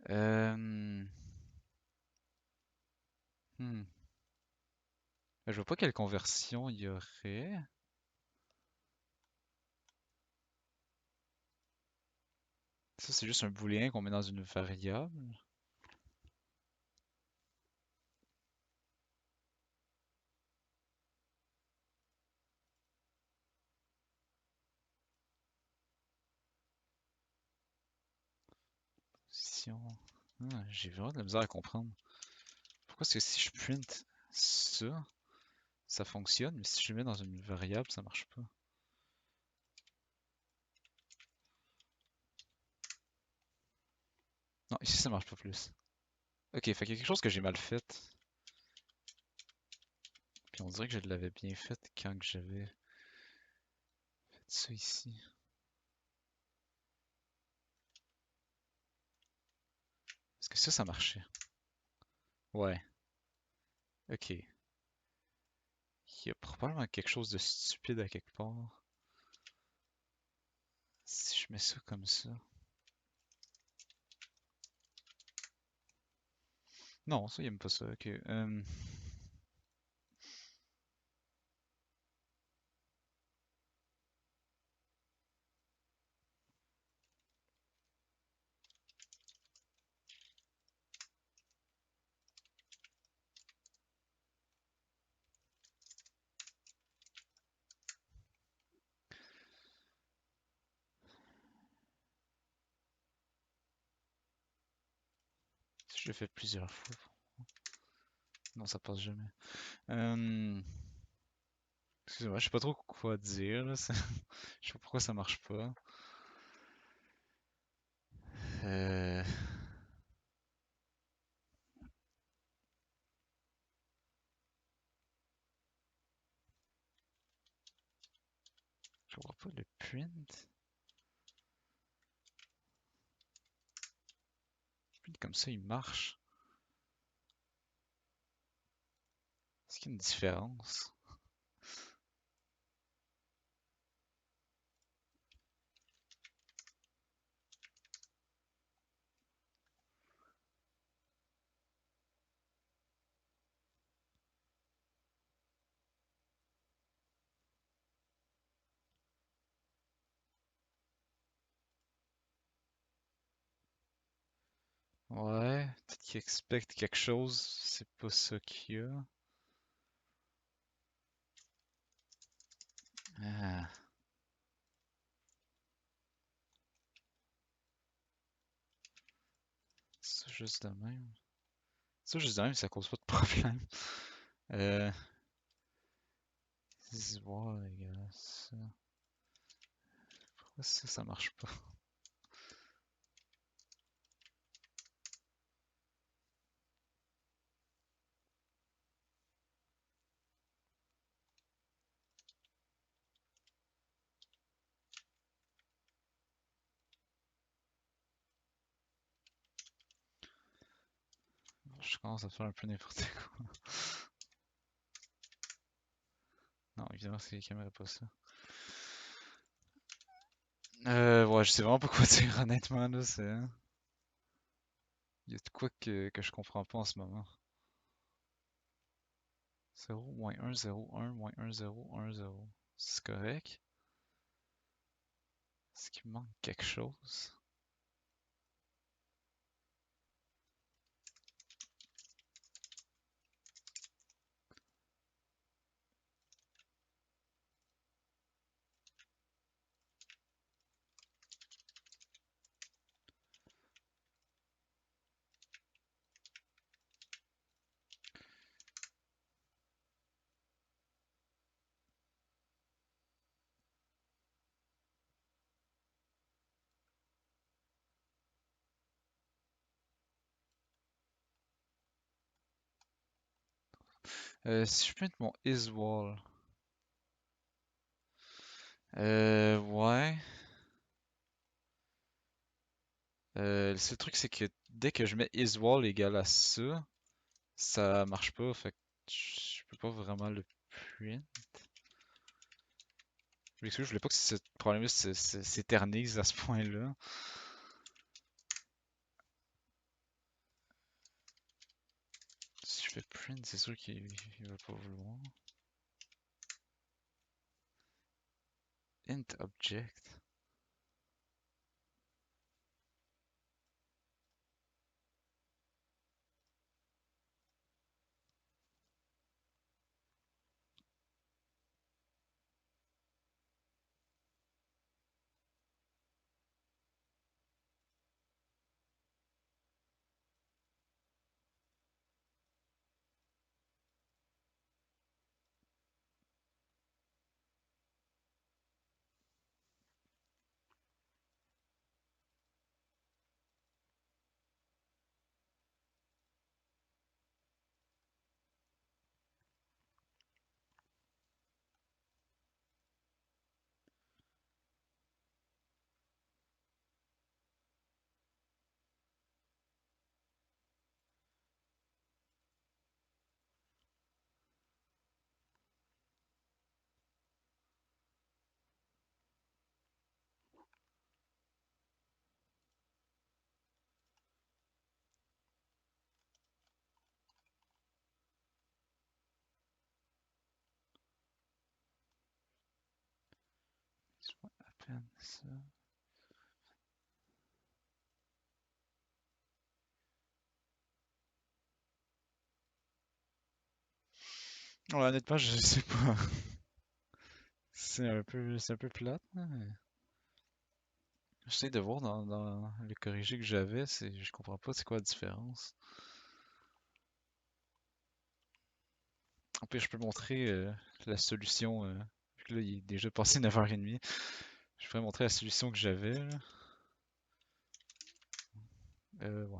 Euh... hmm. Je vois pas quelle conversion il y aurait. Ça, c'est juste un booléen qu'on met dans une variable. Si on... j'ai vraiment de la misère à comprendre. Pourquoi est-ce que si je print ça, ça fonctionne, mais si je le mets dans une variable, ça marche pas? Non, ici ça marche pas plus. Ok, fait qu'il y a quelque chose que j'ai mal fait. Puis on dirait que je l'avais bien fait quand que j'avais fait ça ici. Est-ce que ça marchait? Ouais, ok. Il y a probablement quelque chose de stupide à quelque part. Si je mets ça comme ça. Non, ça, il aime pas ça. Ok. Si je le fais plusieurs fois. Non, ça passe jamais. Euh, Excusez-moi, je sais pas trop quoi dire là. Je sais pas pourquoi ça marche pas. Euh, Je vois pas le print. Print comme ça, il marche. Est-ce qu'il y a une différence? Ouais, peut-être qu'il expecte quelque chose. C'est pas ça qu'il y a. Ah, ça juste de même. Ça juste de même, ça cause pas de problème. Euh, Voir, les gars, ça. Pourquoi ça marche pas? Je commence à faire un peu n'importe quoi. Non, évidemment, c'est les caméras pas ça. Ouais, je sais vraiment pas quoi dire, honnêtement, là, c'est... Il y a de quoi que je comprends pas en ce moment. 0, moins 1, 0, 1, moins 1, 0, 1, 0. C'est correct? Est-ce qu'il me manque quelque chose? Si je printe mon isWall. Ouais. Le seul truc, c'est que dès que je mets isWall égale à ça marche pas, fait que je peux pas vraiment le print. Je m'excuse, je voulais pas que ce problème-là s'éternise à ce point-là. Si je fais print, c'est sûr qu'il va pas vouloir. Int object. Ouais, honnêtement, je sais pas. C'est un peu plate, hein, mais j'essaie de voir dans le corrigé que j'avais, je comprends pas c'est quoi la différence. En plus, je peux montrer la solution, vu que là, il est déjà passé 9h30. Je pourrais montrer la solution que j'avais, là. Ouais.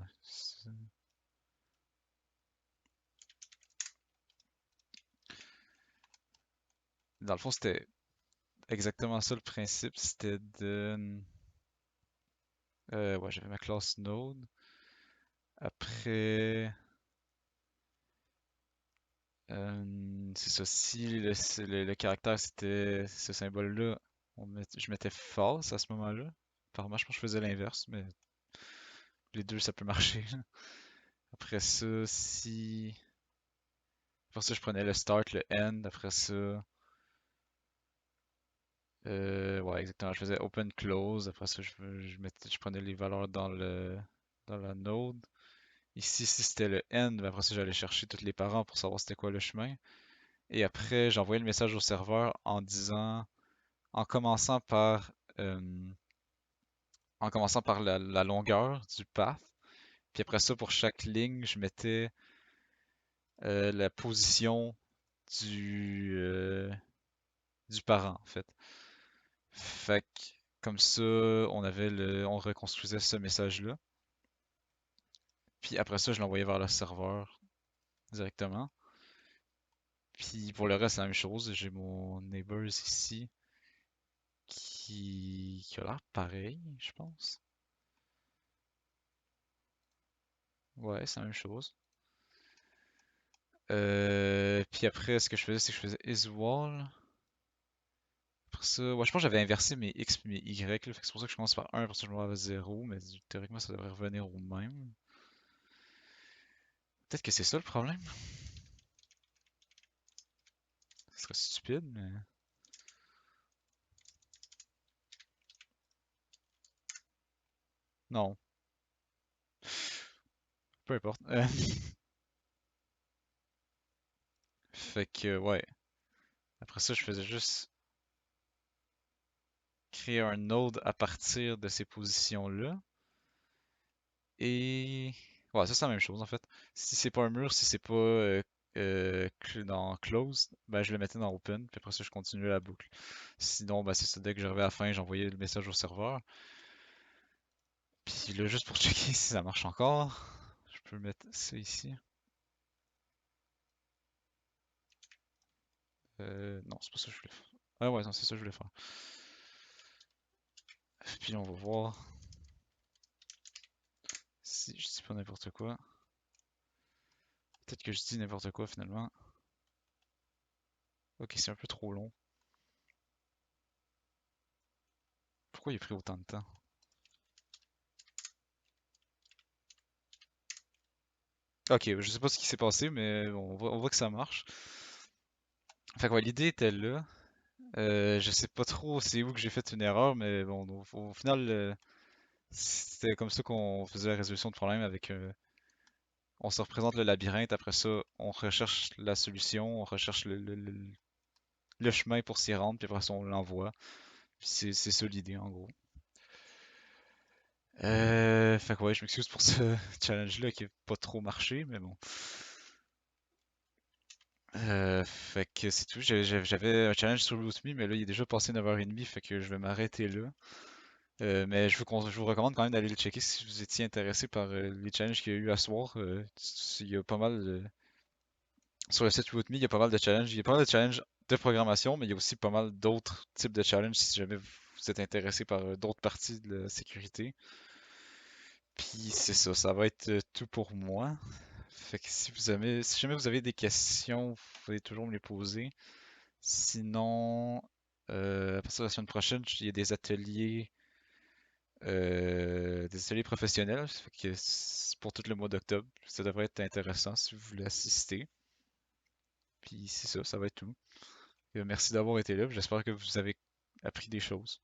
Dans le fond, c'était exactement ça le principe. C'était de... ouais, j'avais ma classe Node. Après, c'est ça. Si le caractère c'était ce symbole-là, je mettais false à ce moment-là. Apparemment, je pense que je faisais l'inverse, mais les deux, ça peut marcher. Après ça, si... Après ça, je prenais le start, le end. Après ça, ouais, exactement. Je faisais open, close. Après ça, je prenais les valeurs dans la node. Ici, si c'était le end, ben après ça, j'allais chercher tous les parents pour savoir c'était quoi le chemin. Et après, j'envoyais le message au serveur en disant, en commençant par, euh, en commençant par la longueur du path. Puis après ça, pour chaque ligne, je mettais la position du parent, en fait. Fait que, comme ça, on reconstruisait ce message-là. Puis après ça, je l'envoyais vers le serveur directement. Puis pour le reste, c'est la même chose. J'ai mon neighbors ici qui a l'air pareil, je pense. Ouais, c'est la même chose. Puis après, ce que je faisais, c'est que je faisais isWall. Après ça, ouais, je pense que j'avais inversé mes X et mes Y, là, fait que c'est pour ça que je commence par 1, parce que je m'en vais à 0, mais théoriquement, ça devrait revenir au même. Peut-être que c'est ça le problème. Ce serait stupide, mais... Non, peu importe. Fait que, ouais. Après ça, je faisais juste créer un node à partir de ces positions-là. Et ouais, ça c'est la même chose en fait. Si c'est pas un mur, si c'est pas dans closed, ben je le mettais dans open, puis après ça je continuais la boucle. Sinon, ben c'est ça, dès que j'arrivais à la fin, j'envoyais le message au serveur. Puis là, juste pour checker si ça marche encore, je peux mettre ça ici. Non, c'est pas ça que je voulais faire. Ah ouais, non, c'est ça que je voulais faire. Puis on va voir si je dis pas n'importe quoi. Peut-être que je dis n'importe quoi finalement. Ok, c'est un peu trop long. Pourquoi il a pris autant de temps? Ok, je sais pas ce qui s'est passé, mais on voit que ça marche. Fait que ouais, l'idée était là. Je sais pas trop c'est où que j'ai fait une erreur, mais bon, au final, c'était comme ça qu'on faisait la résolution de problème avec... on se représente le labyrinthe, après ça, on recherche la solution, on recherche le chemin pour s'y rendre, puis après ça, on l'envoie. Puis c'est ça l'idée, en gros. Fait que ouais, je m'excuse pour ce challenge-là qui a pas trop marché, mais bon. Fait que c'est tout. J'avais un challenge sur Root.me, mais là, il est déjà passé 9h30, fait que je vais m'arrêter là. Mais je vous recommande quand même d'aller le checker si vous étiez intéressé par les challenges qu'il y a eu à soir. Il y a pas mal sur le site Root.me, il y a pas mal de challenges. Il y a pas mal de challenges de programmation, mais il y a aussi pas mal d'autres types de challenges si jamais vous êtes intéressé par d'autres parties de la sécurité. Puis c'est ça, ça va être tout pour moi. Fait que si jamais vous avez des questions, vous pouvez toujours me les poser. Sinon, à partir de la semaine prochaine, il y a des ateliers professionnels, ça fait que c'est pour tout le mois d'octobre. Ça devrait être intéressant si vous voulez assister. Puis c'est ça, ça va être tout. Merci d'avoir été là. J'espère que vous avez appris des choses.